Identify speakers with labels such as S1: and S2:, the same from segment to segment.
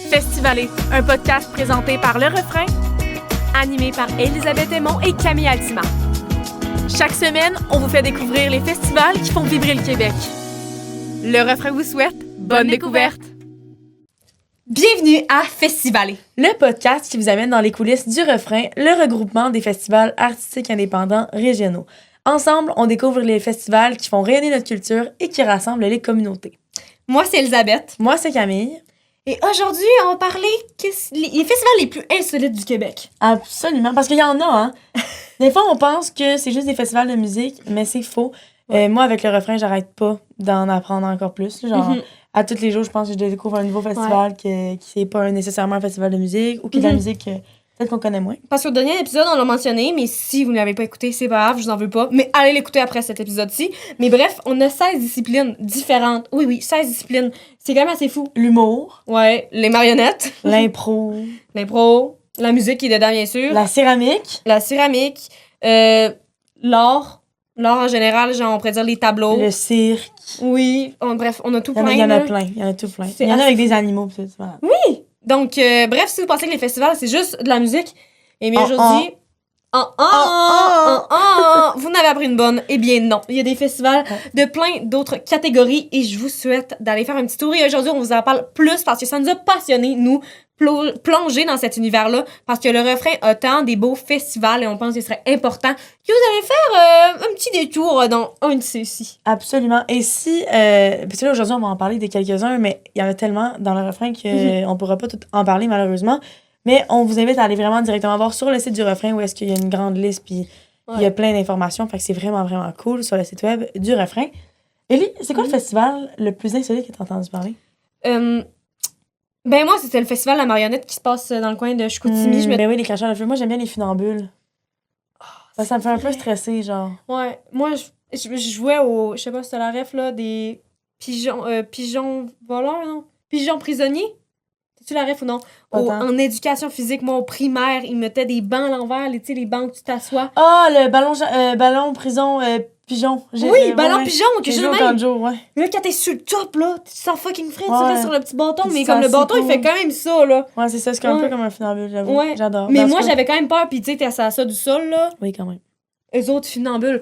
S1: Festivalé, un podcast présenté par Le Refrain, animé par Elisabeth Aymon et Camille Altima. Chaque semaine, on vous fait découvrir les festivals qui font vibrer le Québec. Le Refrain vous souhaite bonne découverte!
S2: Bienvenue à Festivalé,
S3: le podcast qui vous amène dans les coulisses du Refrain, le regroupement des festivals artistiques indépendants régionaux. Ensemble, on découvre les festivals qui font rayonner notre culture et qui rassemblent les communautés.
S2: moi c'est Elisabeth.
S3: Moi, c'est Camille.
S2: Et aujourd'hui, on va parler les festivals les plus insolites du Québec.
S3: Absolument, parce qu'il y en a, hein. Des fois, on pense que c'est juste des festivals de musique, mais c'est faux.
S2: Ouais.
S3: Moi, avec le Refrain, j'arrête pas d'en apprendre encore plus. Genre, à tous les jours, je pense que je découvre un nouveau festival qui c'est pas nécessairement un festival de musique ou qui est de la musique peut-être qu'on connaît moins.
S2: Parce qu'au dernier épisode, on l'a mentionné, mais si vous ne l'avez pas écouté, c'est pas grave, je vous en veux pas. Mais allez l'écouter après cet épisode-ci. Mais bref, on a 16 disciplines différentes. Oui, 16 disciplines. C'est quand même assez fou.
S3: L'humour,
S2: Ouais, les marionnettes,
S3: l'impro,
S2: l'impro, la musique qui est dedans, bien sûr,
S3: la céramique,
S2: la céramique, l'art en général, genre on pourrait dire les tableaux.
S3: le cirque.
S2: Oui, bref, on a tout plein.
S3: Il y en a
S2: là.
S3: plein, il y en a tout plein.
S2: C'est
S3: Il y en a
S2: assez
S3: avec des animaux, pis tout. Voilà.
S2: Donc, bref, si vous pensez que les festivals, c'est juste de la musique, eh bien,
S3: Oh,
S2: aujourd'hui, vous n'avez appris une bonne. Eh bien, non. Il y a des festivals de plein d'autres catégories et je vous souhaite d'aller faire un petit tour. Et aujourd'hui, on vous en parle plus parce que ça nous a passionnés, nous, plonger dans cet univers-là parce que le Refrain a tant des beaux festivals et on pense qu'il serait important que vous allez faire un petit détour dans un de ceux-ci.
S3: Absolument. Et si... parce que là, aujourd'hui, on va en parler des quelques-uns, mais il y en a tellement dans le Refrain qu'on ne pourra pas tout en parler, malheureusement. Mais on vous invite à aller vraiment directement voir sur le site du Refrain où est-ce qu'il y a une grande liste, puis il y a plein d'informations. Fait que c'est vraiment, vraiment cool sur le site web du Refrain. Élie, c'est quoi le festival le plus insolite que tu as entendu parler?
S2: Ben moi, c'était le festival La Marionnette qui se passe dans le coin de Chicoutimi.
S3: Ben oui, les cracheurs de feu. Moi, j'aime bien les funambules. Ça me fait un peu stresser, genre.
S2: Ouais, moi, je jouais au... Je sais pas si c'était la ref, là, des pigeons voleurs, non? Pigeons prisonniers? C'est-tu la ref ou non? En éducation physique, moi, au primaire, ils mettaient des bancs à l'envers, tu sais, les bancs où tu t'assois.
S3: Ah, le ballon prison pigeon.
S2: Oui, ballon pigeon, que
S3: j'ai
S2: j'ai
S3: joué au
S2: même.
S3: camp de jour, ouais.
S2: Là, quand t'es sur le top, là, tu te sens fucking frais, tu
S3: Ouais.
S2: restes sur le petit bâton,
S3: Puis
S2: mais
S3: c'est
S2: comme le
S3: assez
S2: bâton, il
S3: cool.
S2: fait quand même ça, là.
S3: Ouais, c'est ça, c'est un
S2: Ouais.
S3: peu comme un funambule, j'avoue.
S2: Ouais.
S3: J'adore.
S2: Mais
S3: Parce
S2: moi,
S3: que-
S2: j'avais quand même peur, pis tu sais, t'es assis à ça du sol, là.
S3: Oui, quand même.
S2: Eux autres funambules,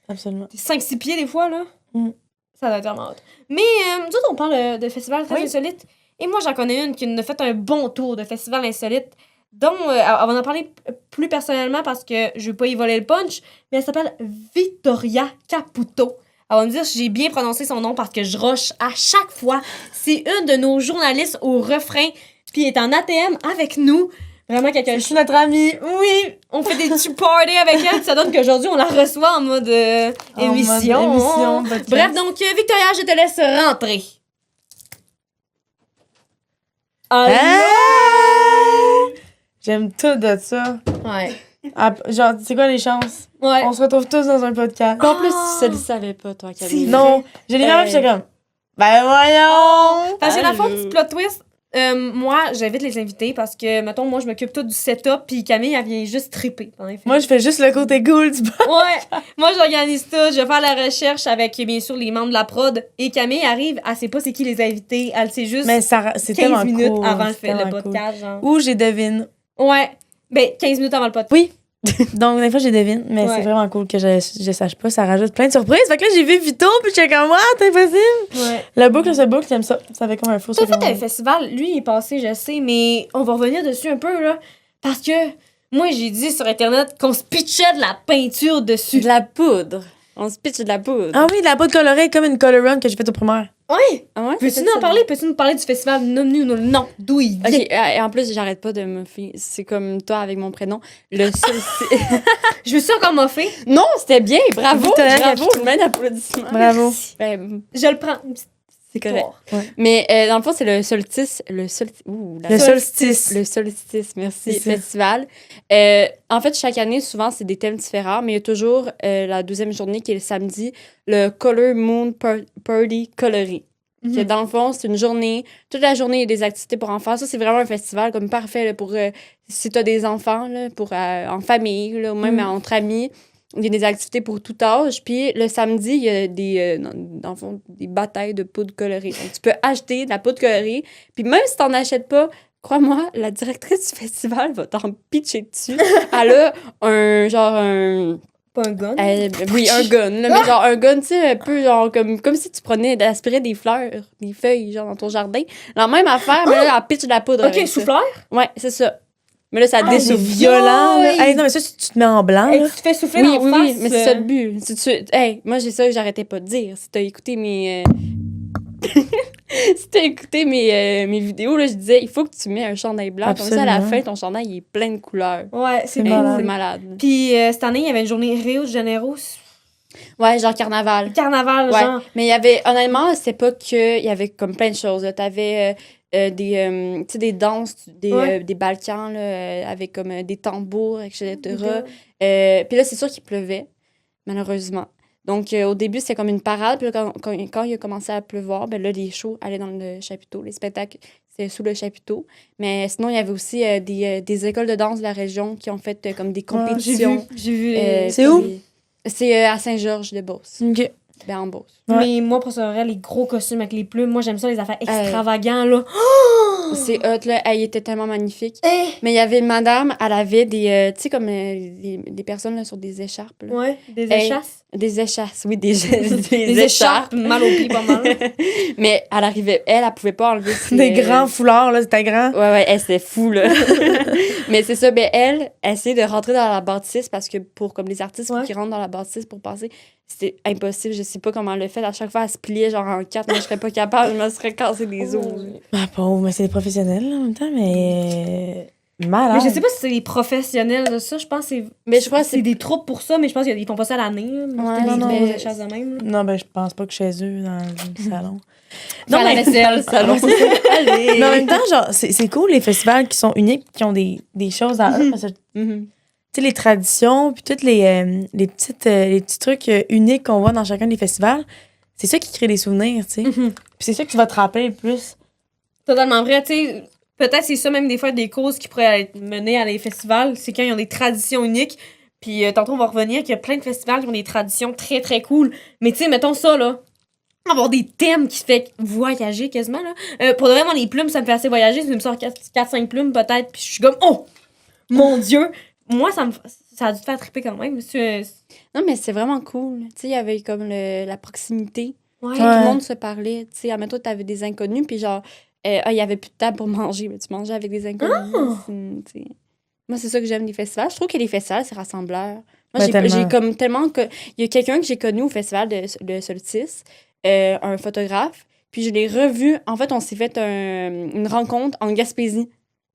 S3: Absolument.
S2: t'es 5-6 pieds des fois, là.
S3: Mm.
S2: Ça doit être vraiment hot. Mais nous autres, on parle de festivals très
S3: Oui.
S2: insolites. Et moi, j'en connais une qui nous a fait un bon tour de festivals insolites, dont on va en parler plus personnellement parce que je veux pas y voler le punch, mais elle s'appelle Vittoria Caputo. Elle va me dire si j'ai bien prononcé son nom parce que je rush à chaque fois. C'est une de nos journalistes au Refrain, puis elle est en ATM avec nous. Vraiment quelqu'un...
S3: Je suis notre amie.
S2: Oui, on fait des petits parties avec elle. Ça donne qu'aujourd'hui, on la reçoit en mode émission.
S3: Podcast.
S2: Bref, donc, Victoria, je te laisse rentrer.
S3: Hey! J'aime tout de ça.
S2: Ouais.
S3: Ah, genre, c'est quoi les chances?
S2: Ouais.
S3: On se retrouve tous dans un podcast.
S4: En plus, tu le savais pas, toi, Camille.
S3: Non, j'ai les mêmes, puis j'étais comme, ben voyons!
S2: Parce que dans le fond,
S4: Allô.
S2: petit plot twist, moi, j'invite les invités parce que, mettons, moi, je m'occupe tout du setup, puis Camille, elle vient juste triper pendant les films.
S3: Moi, je fais juste le côté cool du podcast.
S2: Ouais, moi j'organise tout, je vais faire la recherche avec bien sûr les membres de la prod et Camille arrive, elle sait pas c'est qui les invités, elle sait juste
S3: Mais ça, c'est
S2: 15
S3: tellement
S2: minutes
S3: cool.
S2: avant le
S3: c'est tellement
S2: podcast, genre.
S3: Cool. Ou j'ai devine.
S2: Ouais, ben 15 minutes avant le podcast.
S3: Oui. Donc, des fois, j'ai devine, mais
S2: Ouais.
S3: c'est vraiment cool que je sache pas. Ça rajoute plein de surprises. Fait que là, j'ai vu Vito, puis j'étais comme, c'est impossible.
S2: Ouais.
S3: La boucle, j'aime ça. Ça fait comme un faux
S2: T'as fait un
S3: second.
S2: festival, lui il est passé, je sais, mais on va revenir dessus un peu, là, parce que moi j'ai dit sur Internet qu'on se pitchait de la peinture dessus.
S4: De la poudre. On se pitche de la poudre.
S3: Ah oui, de la poudre colorée, comme une color run que j'ai faite au primaire.
S2: Ouais!
S4: Ah ouais?
S2: Peux-tu nous en parler? Peux-tu nous parler du festival? Non, d'où il vient?
S4: Ok, et en plus, j'arrête pas de me faire. C'est comme toi avec mon prénom. Le seul.
S2: Je me suis encore moffée.
S4: Non, c'était bien. Bravo.
S3: Victoria
S4: Bravo.
S3: Caputo.
S4: Plein d'applaudissements.
S3: Bravo.
S4: Ben,
S2: Je le prends.
S4: c'est correct.
S3: Ouais.
S4: Mais dans le fond, c'est le solstice. Le solstice.
S3: Le solstice.
S4: Le solstice, merci,
S3: C'est ça.
S4: festival. En fait, chaque année, souvent, c'est des thèmes différents, mais il y a toujours la 12e journée qui est le samedi, le Color Moon Party Coloris. Que dans le fond, c'est une journée, toute la journée, il y a des activités pour enfants. Ça, c'est vraiment un festival comme parfait là, pour si tu as des enfants, là, pour, en famille, là, ou même entre amis. Il y a des activités pour tout âge. Puis le samedi, il y a dans le fond, des batailles de poudre colorée. Donc, tu peux acheter de la poudre colorée. Puis même si tu n'en achètes pas, crois-moi, la directrice du festival va t'en pitcher dessus. Elle a un...
S2: Pas un gun.
S4: Oui, un gun. Là, mais genre un gun, tu sais, un peu genre comme si tu aspirais des fleurs, des feuilles, genre dans ton jardin. La même affaire, mais là, elle pitch de la poudre.
S2: Ok,
S4: avec ça.
S2: souffleur.
S4: Ouais, c'est ça. Mais là, ça
S3: C'est
S4: dessouffle.
S3: violent, là.
S2: Yoï!
S3: Hey, non, mais ça, tu te mets en blanc,
S2: Et
S3: là.
S2: tu te fais souffler
S4: Oui,
S2: dans
S4: oui,
S2: la face.
S4: oui, mais c'est ça le but. Hey, moi, j'ai ça que j'arrêtais pas de dire. Si t'as écouté mes... si t'as écouté mes vidéos, là, je disais, il faut que tu mets un chandail blanc. Comme ça, à la
S3: Absolument.
S4: fin, ton chandail, il est plein de couleurs.
S2: Ouais, c'est
S3: C'est
S4: Hey,
S3: malade.
S4: c'est malade.
S2: Puis cette année, il y avait une journée Rio de Janeiro.
S4: Ouais, genre carnaval.
S2: Carnaval,
S4: Ouais.
S2: genre.
S4: Mais il y avait, honnêtement, c'était pas que. Il y avait comme plein de choses. Tu avais tu sais, des danses, des Balkans, là, avec comme des tambours, etc. Puis là, c'est sûr qu'il pleuvait, malheureusement. Donc, au début, c'était comme une parade. Puis là, quand il a commencé à pleuvoir, ben là, les shows allaient dans le chapiteau. Les spectacles, c'était sous le chapiteau. Mais sinon, il y avait aussi des écoles de danse de la région qui ont fait comme des compétitions.
S2: J'ai vu.
S3: C'est où?
S4: C'est à Saint-Georges-de-Beauce.
S3: OK.
S4: Ben, en Beauce.
S3: Ouais.
S2: Mais moi, pour ça, les gros costumes avec les plumes, moi, j'aime ça, les affaires extravagants, là.
S4: C'est hot, là. Elle était tellement magnifique.
S2: Eh!
S4: Mais il y avait une madame, elle avait des... tu sais, comme des personnes là, sur des écharpes. Là.
S2: Ouais, des
S4: Hey,
S2: échasses.
S4: Des échasses, oui, des
S2: Des écharpes, mal aux pieds, pas mal.
S4: Mais elle arrivait... Elle pouvait pas enlever ses...
S3: Des grands foulards, là, c'était grand.
S4: Ouais, elle, c'était fou, là. Mais c'est ça, ben elle essayait de rentrer dans la bâtisse parce que pour comme les artistes
S2: Ouais.
S4: qui rentrent dans la bâtisse pour passer, c'était impossible. Je sais pas comment elle le fait. À chaque fois, elle se pliait genre en quatre. Moi, je serais pas capable. Je me serais cassé les os.
S3: Ah, pauvre, mais c'est des professionnels, là, en même temps, mais... Malade.
S2: Mais je sais pas si c'est les professionnels de ça. Je pense que
S4: Mais je crois que
S2: c'est des troupes pour ça, mais je pense qu'ils font pas ça l'année.
S4: Ouais,
S2: C'est des
S3: non,
S2: grosses
S3: mais-
S2: échasses de même. là.
S3: Non, ben, je pense pas que chez eux, dans le salon.
S4: Faire la vaisselle, le salon. Allez!
S3: Mais en même temps, genre, c'est cool, les festivals qui sont uniques, qui ont des choses à eux, parce que
S4: Mhm.
S3: tu sais, les traditions, puis tous les petits trucs uniques qu'on voit dans chacun des festivals, c'est ça qui crée des souvenirs, tu sais. Puis c'est ça que tu vas te rappeler le plus.
S2: Totalement vrai. Tu sais, peut-être c'est ça même des fois des causes qui pourraient être menées à les festivals. C'est quand ils ont des traditions uniques. Puis tantôt, on va revenir qu'il y a plein de festivals qui ont des traditions très, très cool. Mais tu sais, mettons ça, là. Avoir des thèmes qui se fait voyager quasiment, là. Pour de vrai, moi, les plumes, ça me fait assez voyager. Tu me sors 4-5 plumes, peut-être. Puis je suis comme, oh! Mon Dieu! Moi, ça a dû te faire triper quand même.
S4: Non, mais c'est vraiment cool. Tu sais, il y avait comme la proximité.
S2: Ouais.
S4: Tout le monde se parlait. Tu sais, admettons, t'avais des inconnus, puis genre, il y avait plus de table pour manger. Mais tu mangeais avec des inconnus. Tu sais. Moi, c'est ça que j'aime des festivals. Je trouve que les festivals, c'est rassembleur. Moi,
S3: Ben,
S4: j'ai comme tellement que... Il y a quelqu'un que j'ai connu au festival de Solstice, un photographe, puis je l'ai revu. En fait, on s'est fait une rencontre en Gaspésie.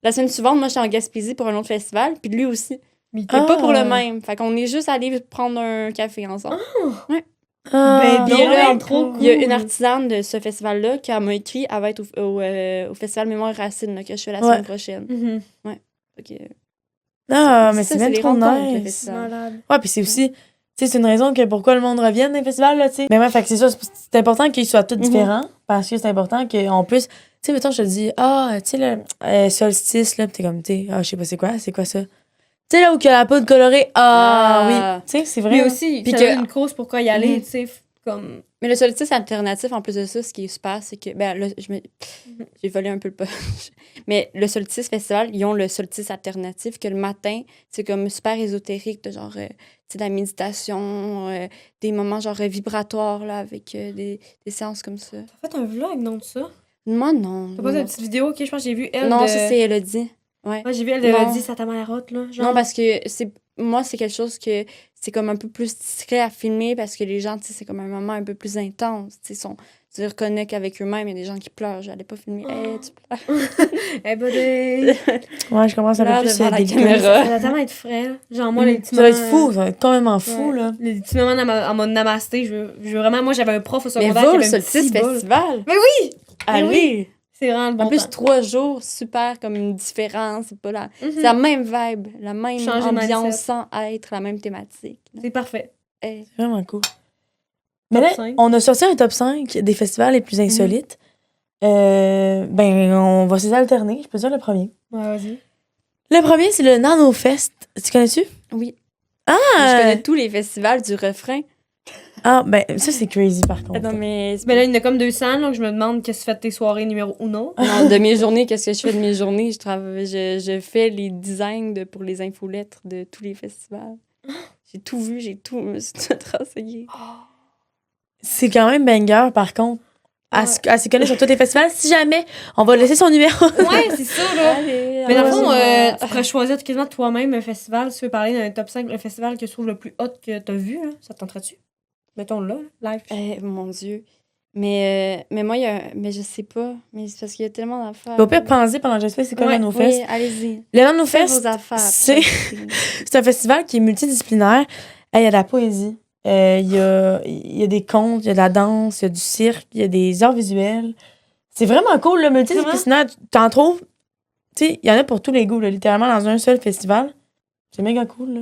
S4: La semaine suivante, moi, j'étais en Gaspésie pour un autre festival, puis lui aussi. Mais pas pour le même. Fait qu'on est juste allés prendre un café ensemble.
S3: Ah,
S2: Ben,
S4: Puis là,
S2: trop
S4: il y a
S2: cool.
S4: une artisane de ce festival-là qui m'a écrit, elle va être au Festival Mémoire Racine, là, que je fais la
S3: Ouais.
S4: semaine prochaine.
S2: Mhm.
S4: Fait que,
S3: Ah, mais
S4: ça,
S3: c'est bien
S4: les
S3: trop
S4: rencontres, le
S3: nice.
S4: festival.
S2: Malade.
S3: Ouais, puis c'est aussi, tu sais, c'est une raison que pourquoi le monde revienne dans les festivals, là, tu sais. Mais ouais, fait que c'est ça, c'est important qu'ils soient tous différents, parce que c'est important qu'on puisse, tu sais, mettons, je te dis, tu sais, le solstice, là, pis t'es comme, tu sais, je sais pas c'est quoi ça? Tu sais, là où qu'il y a la poudre colorée,
S4: Ah.
S3: oui, tu sais, c'est vrai.
S2: Mais
S3: là.
S2: aussi,
S4: Puis
S2: ça
S4: que-
S2: donne une cause pourquoi y aller,
S4: Mhm.
S2: tu sais, comme...
S4: Mais le solstice alternatif, en plus de ça, ce qui est super, c'est que, ben là, j'ai volé un peu le punch. Mais le solstice festival, ils ont le solstice alternatif, que le matin, c'est comme super ésotérique, de genre, tu sais, de la méditation, des moments genre vibratoires, là, avec des séances comme ça.
S2: T'as fait un vlog, non, de ça?
S4: Moi, non.
S2: T'as pas
S4: non.
S2: une petite vidéo? Ok, je pense que j'ai vu elle
S4: Non,
S2: de...
S4: ça, c'est Elodie. Ouais.
S2: Moi, j'ai vu elle de
S4: Non.
S2: dit ça t'a mal route, là. Genre.
S4: Non, parce que moi, c'est quelque chose que c'est comme un peu plus discret à filmer parce que les gens, tu sais, c'est comme un moment un peu plus intense. Tu sais, tu les reconnais qu'avec eux-mêmes, il y a des gens qui pleurent. J'allais pas filmer. Hey, tu pleures.
S2: Eh, buddy!
S3: Ouais, je commence un
S4: Pleure
S3: peu plus
S4: devant la
S3: délicat.
S4: caméra.
S2: Ça va tellement être frais, là. Genre, moi, les petits
S3: Ça va être
S2: moments-
S3: fou, ça va être complètement fou,
S2: Ouais.
S3: là.
S2: Les petits moments en mode namasté, je veux vraiment... Moi, j'avais un prof au
S4: Mais
S2: secondaire
S4: va
S2: qui
S4: au
S2: avait un
S4: solstice
S2: petit bol.
S4: festival.
S2: Mais oui!
S4: Allez!
S2: C'est vraiment le bon
S4: En plus,
S2: temps.
S4: 3 jours, super comme une différence. C'est pas la...
S2: Mhm.
S4: C'est la même vibe, la même
S2: Changer de
S4: ambiance
S2: mindset.
S4: sans être la même thématique.
S2: C'est parfait.
S4: Hey.
S3: C'est vraiment cool. Mais là,
S2: 5.
S3: on a sorti un top 5 des festivals les plus insolites. Ben, on va s'alterner. Je peux dire le premier.
S2: Ouais, vas-y.
S3: Le premier, c'est le Nano Fest. Tu connais-tu?
S4: Oui. Je connais tous les festivals du refrain.
S3: Ah, ben, ça, c'est crazy, par contre.
S4: Non, mais...
S2: Mais là, il y en a comme 200, donc je me demande qu'est-ce que tu fais de tes soirées numéro 1.
S4: Non, de mes journées, qu'est-ce que je fais de mes journées? Je fais les designs pour les infolettres de tous les festivals. J'ai tout vu, je me suis tout renseigné.
S3: C'est quand même banger, par contre. Elle se connaît sur tous les festivals. Si jamais, on va laisser son numéro.
S2: Ouais, c'est ça, là.
S4: Allez,
S2: Mais dans le fond,
S4: allons-y.
S2: tu pourrais choisir quasiment toi-même un festival. Si tu veux parler d'un top 5, le festival que tu trouves le plus hot que tu as vu, là, ça te tenterait-tu? Mettons là, live.
S4: Mon Dieu. Mais moi, mais je sais pas. Mais c'est parce qu'il y a tellement d'affaires.
S3: Au pire, pensez pendant que j'explique c'est quoi
S2: Ouais,
S3: le No
S4: Oui,
S3: Fest.
S4: allez-y.
S3: Le No
S4: Faites
S3: Fest,
S4: vos affaires.
S3: c'est un festival qui est multidisciplinaire. Il y a de la poésie, il y a des contes, il y a de la danse, il y a du cirque, il y a des arts visuels. C'est vraiment cool, le multidisciplinaire. T'en trouves, tu sais, il y en a pour tous les goûts, là, littéralement dans un seul festival. C'est méga cool, là.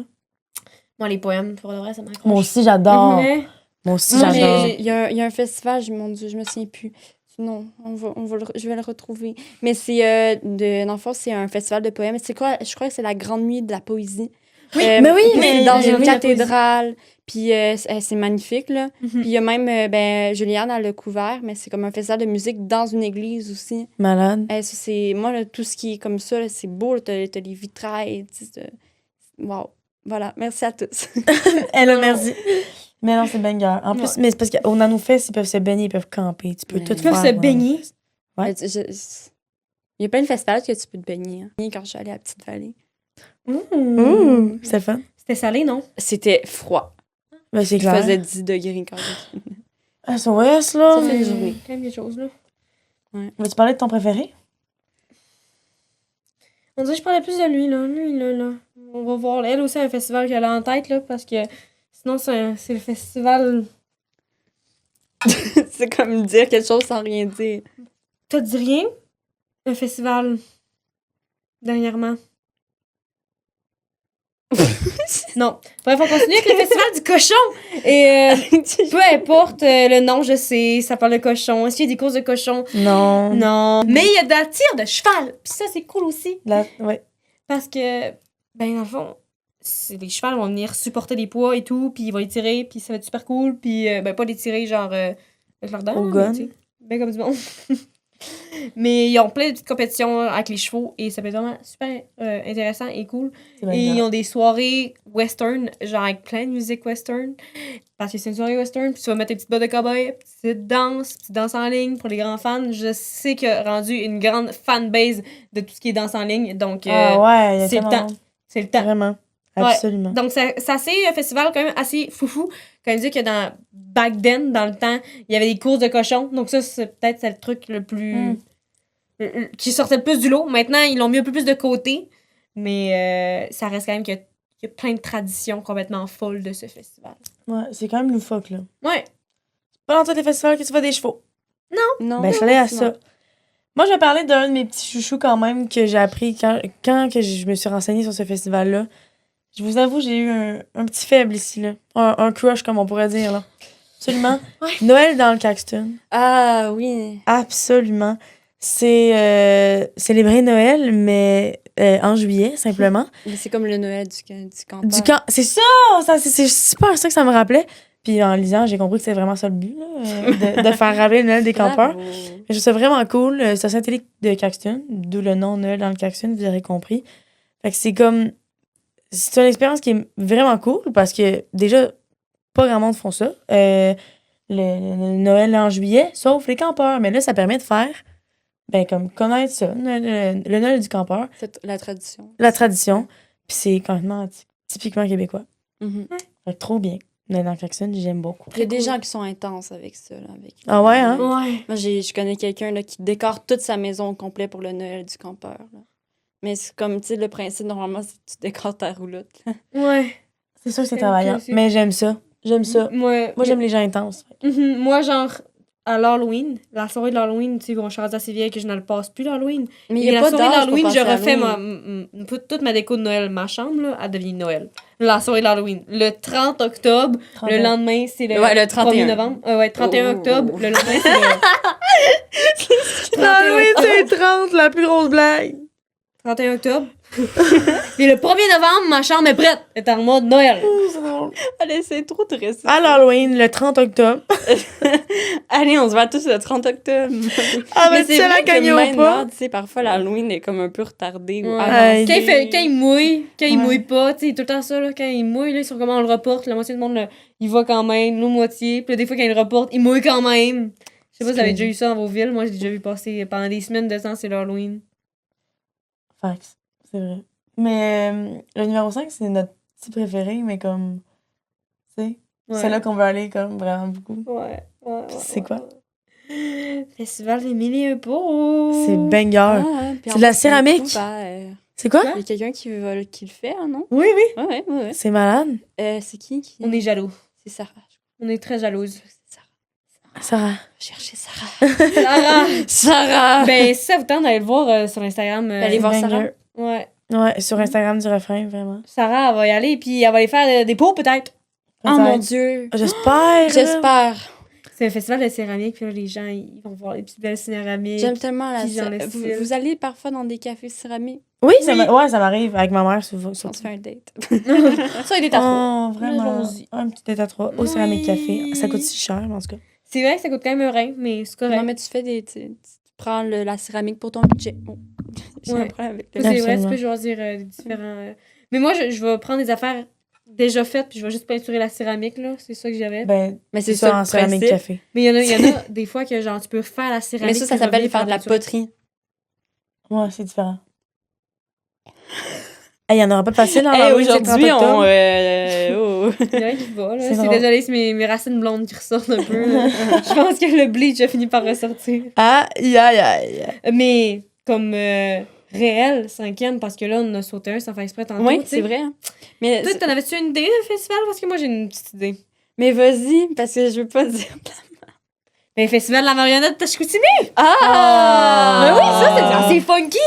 S2: Moi, les poèmes, pour de vrai, ça m'accroche.
S3: Moi aussi, j'adore.
S2: Ouais.
S3: Moi aussi,
S4: Moi,
S3: j'adore.
S4: il y a un festival, mon Dieu, je me souviens plus. Non, je vais le retrouver. Mais c'est, dans le fond, c'est un festival de poèmes. C'est quoi? Je crois que c'est la Grande Nuit de la Poésie.
S3: Oui, mais oui,
S4: c'est
S3: mais
S4: dans
S2: la
S4: une
S2: nuit de la
S4: cathédrale. Puis c'est magnifique, là.
S2: Mhm.
S4: Puis il y a même, Juliane, elle l'a couvert, mais c'est comme un festival de musique dans une église aussi.
S3: Malade.
S4: Ça, c'est, moi, là, tout ce qui est comme ça, là, c'est beau. Là, t'as les vitrailles. Wow. Voilà, merci à tous.
S3: Elle a merci. Mais non, c'est banger. En plus, mais c'est parce qu'au Nano Fest, ils peuvent se baigner, ils peuvent camper. Tu peux
S4: Mais
S3: tout
S4: ils
S3: faire.
S2: peuvent se baigner.
S3: Ouais.
S4: Il y a plein de festivals que tu peux te baigner. Hein. Quand je suis allée à Petite-Vallée.
S3: Ouh, c'est fun.
S2: C'était salé, non?
S4: C'était froid.
S3: Ben, c'est
S4: Il
S3: clair.
S4: faisait 10 degrés quand même.
S3: Ah, SOS, là.
S4: Ça fait une journée.
S2: Quand même des choses, là.
S3: Veux-tu parler de ton préféré?
S2: On dirait que je parlais plus de lui, là. Lui, là. On va voir. Elle aussi a un festival qu'elle a en tête, là, parce que sinon, c'est le festival.
S4: C'est comme dire quelque chose sans rien dire.
S2: T'as dit rien? Un festival. Dernièrement. Non. Bref, on continue avec le festival du cochon. Et peu importe le nom, je sais, ça parle de cochon. Est-ce qu'il y a des courses de cochons?
S3: Non.
S2: Non. Mais il y a de la tire de cheval. Puis ça, c'est cool aussi.
S3: Ouais.
S2: Parce que, ben, dans le fond, les chevals vont venir supporter des poids et tout, puis ils vont les tirer, puis ça va être super cool. Puis, ben, pas les tirer genre avec leur dent.
S3: Au
S2: là,
S3: gun.
S2: mais, tu sais, ben comme du monde. Mais ils ont plein de petites compétitions avec les chevaux et ça peut être vraiment super intéressant et cool.
S3: C'est
S2: Et ils
S3: banger.
S2: ont des soirées western, genre avec plein de musique western. Parce que c'est une soirée western, puis tu vas mettre tes petites bottes de cowboy, petite danse en ligne pour les grands fans. Je sais qu'il y a rendu une grande fanbase de tout ce qui est danse en ligne, donc
S3: Ah ouais, il y a
S2: c'est le
S3: tellement
S2: temps.
S3: de monde.
S2: C'est le temps.
S3: Vraiment. Absolument.
S2: Donc, c'est assez un festival quand même assez foufou. Quand il dit que back then, dans le temps, il y avait des courses de cochons. Donc ça, c'est peut-être le truc le plus... qui sortait le plus du lot. Maintenant, ils l'ont mis un peu plus de côté. Mais ça reste quand même qu'il y a plein de traditions complètement folles de ce festival.
S3: Ouais, c'est quand même loufoque, là.
S2: Ouais.
S3: Pas dans tous les festivals que tu vois des chevaux.
S4: Non.
S3: Ben, je suis allée à ça. Moi, je vais parler d'un de mes petits chouchous quand même que j'ai appris quand que je me suis renseignée sur ce festival-là. Je vous avoue, j'ai eu un petit faible ici, là. Un crush, comme on pourrait dire, là. Absolument.
S2: Ouais.
S3: Noël dans le Caxton.
S4: Ah oui.
S3: Absolument. C'est célébrer Noël, mais en juillet, simplement.
S4: Mais c'est comme le Noël du campeur.
S3: Du camp. C'est ça! C'est super ça que ça me rappelait. Puis en lisant, j'ai compris que c'est vraiment ça le but, là, de faire rappeler le Noël des campeurs.
S4: Bravo.
S3: Je trouve ça vraiment cool. C'est à Saint-Élie de Caxton, d'où le nom Noël dans le Caxton, vous aurez compris. Fait que c'est comme... C'est une expérience qui est vraiment cool parce que déjà, pas grand monde font ça. Le Noël en juillet, sauf les campeurs. Mais là, ça permet de faire, ben, comme connaître ça, le Noël du campeur,
S4: C'est la tradition.
S3: la tradition. Puis c'est complètement typiquement québécois.
S4: Mhm.
S3: Fait que trop bien. Noël dans le Caxton, j'aime beaucoup.
S4: Il y a des gens qui sont intenses avec ça. Là, avec
S3: Ah ouais, hein?
S2: Ouais.
S4: Moi, je connais quelqu'un là, qui décore toute sa maison au complet pour le Noël du campeur. Là. Mais c'est comme, tu sais, le principe, normalement, c'est que tu décores ta roulotte. là.
S2: Ouais.
S3: C'est sûr que c'est
S2: Ok,
S3: travaillant.
S2: aussi.
S3: Mais j'aime ça. J'aime ça. Moi, j'aime les gens intenses.
S2: Mhm. Moi, genre, à l'Halloween, la soirée de l'Halloween, tu sais, bon, je suis rendue assez vieille que je ne le passe plus, l'Halloween.
S4: Mais il
S2: Et
S4: y a
S2: la
S4: pas
S2: soirée
S4: d'âge
S2: d'Halloween,
S4: pour
S2: je
S4: passer
S2: refais
S4: Halloween.
S2: toute ma déco de Noël. Ma chambre, là, elle devient Noël. La soirée de l'Halloween. Le 30 octobre, le lendemain, c'est le,
S4: Ouais, le
S2: 1er
S4: 31.
S2: novembre. Ouais, 31
S4: Oh.
S2: octobre, le lendemain, c'est le... 31
S3: Halloween,
S2: octobre.
S3: c'est 30, la plus grosse blague.
S2: 31 octobre, Et le 1er novembre, ma chambre est prête. Elle est en mode Noël.
S3: C'est drôle.
S4: Allez, c'est trop triste.
S3: À l'Halloween, le 30 octobre.
S4: Allez, on se voit tous le 30 octobre.
S3: Ah,
S4: Mais
S3: mais
S4: c'est
S3: c'est
S4: vrai
S3: la
S4: que
S3: gagner ou
S4: maintenant,
S3: pas?
S4: tu sais, parfois l'Halloween est comme un peu retardé ou
S2: Ouais.
S4: avancé.
S2: Quand il mouille, quand il
S3: Ouais.
S2: mouille pas, tu sais, tout le temps ça, là, quand il mouille, là, ils sont comme on le reporte, la moitié du monde, là, il va quand même, l'autre moitié, puis là, des fois, quand il le reporte, il mouille quand même. Je sais pas si vous avez déjà eu ça dans vos villes, moi, j'ai déjà vu passer pendant des semaines de temps, c'est l'Halloween.
S3: Facts. C'est vrai. Mais le numéro 5, c'est notre petit préféré, mais comme. Tu sais,
S2: Ouais.
S3: c'est là qu'on veut aller, comme vraiment beaucoup.
S2: Ouais.
S3: C'est quoi?
S2: Festival des Mille et un Pots.
S3: C'est banger.
S4: Ah, puis
S3: C'est de la
S4: en plus,
S3: céramique.
S4: couvert.
S3: C'est quoi?
S4: Il y a quelqu'un qui le fait, hein, non?
S2: Oui, oui.
S4: Ouais.
S3: C'est malade.
S4: C'est qui?
S2: On est jaloux.
S4: C'est Sarah.
S2: On est très jalouses.
S4: C'est Sarah.
S3: Sarah.
S4: Cherchez Sarah.
S2: Sarah!
S4: Sarah!
S2: Ben, si ça vous tente d'aller le voir sur Instagram.
S4: Allez voir
S3: banger.
S4: Sarah.
S2: Ouais.
S3: Ouais, sur Instagram du refrain, vraiment.
S2: Sarah, elle va y aller, puis elle va aller faire des pots, peut-être.
S4: Oh
S3: Peut-être.
S4: mon Dieu.
S3: J'espère.
S4: J'espère.
S2: C'est un festival de céramique, puis là, les gens, ils vont voir les petites belles céramiques.
S4: J'aime tellement la
S2: Puis genre le
S4: vous,
S2: style.
S4: vous allez parfois dans des cafés céramiques?
S3: Oui, ça m'arrive avec ma mère souvent.
S4: On se fait un date.
S2: Ça, il est à trois.
S3: Oh, vraiment.
S2: Allons-y.
S3: Un petit tête à 3 au
S2: Oui.
S3: Céramique Café. Ça coûte si cher, en tout cas.
S2: C'est vrai que ça coûte quand même un rein, mais c'est correct.
S4: Non, mais tu fais tu prends la céramique pour ton budget. Oh. J'ai
S2: Ouais.
S4: un problème avec
S2: C'est
S4: le
S2: vrai,
S3: Absolument.
S2: tu peux choisir différents... Mais moi, je vais prendre des affaires déjà faites, puis je vais juste peinturer la céramique, là. C'est ça que j'avais.
S3: Ben,
S4: Mais
S3: c'est
S4: c'est ça
S3: ça en
S4: le
S3: Céramique
S4: principe.
S3: Café.
S2: Mais il y en a des fois que, genre, tu peux faire la céramique.
S4: Mais ça
S2: puis
S4: s'appelle
S2: revenir
S4: faire de la
S2: peinturer.
S4: poterie.
S3: Ouais, c'est différent. Il y en aura pas de facile dans
S4: Hey,
S3: l'Halloween, c'est le 30
S4: aujourd'hui, on.
S3: octobre.
S4: Oh.
S2: Il y en a qui va, là.
S3: C'est
S2: C'est
S3: drôle.
S2: désolé, c'est mes racines blondes qui ressortent un peu. là. Je pense que le bleach a fini par ressortir.
S3: Aïe, aïe, aïe.
S2: Mais comme réel, 5e, parce que là, on a sauté un sans faire exprès tantôt.
S4: Oui,
S2: tu sais.
S4: c'est vrai. Mais,
S2: Toi, t'en avais-tu une idée de festival? Parce que moi, j'ai une petite idée.
S4: mais vas-y, parce que je veux pas dire.
S2: Ben, festival de la marionnette de Chicoutimi!
S4: Ah!
S2: Ben oui, ça, c'est assez funky!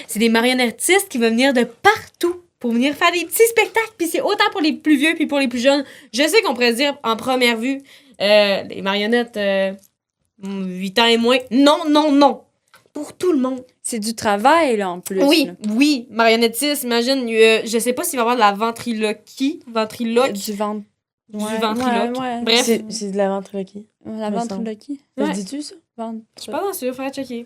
S2: C'est des marionnettistes qui vont venir de partout pour venir faire des petits spectacles. Puis c'est autant pour les plus vieux puis pour les plus jeunes. Je sais qu'on pourrait se dire, en première vue, les marionnettes 8 ans et moins. Non! Pour tout le monde.
S4: C'est du travail, là, en plus.
S2: Oui,
S4: là.
S2: oui, marionnettiste, imagine, je sais pas s'il va y avoir de la ventriloque.
S4: Du ventre.
S2: Du ventriloque.
S4: Ouais.
S2: Bref.
S3: C'est de la ventriloquie.
S4: La
S3: me
S4: ventriloquie.
S3: Ça
S2: Ouais.
S3: se dit-tu, ça?
S2: Je suis pas dans sûr, faudrait checker.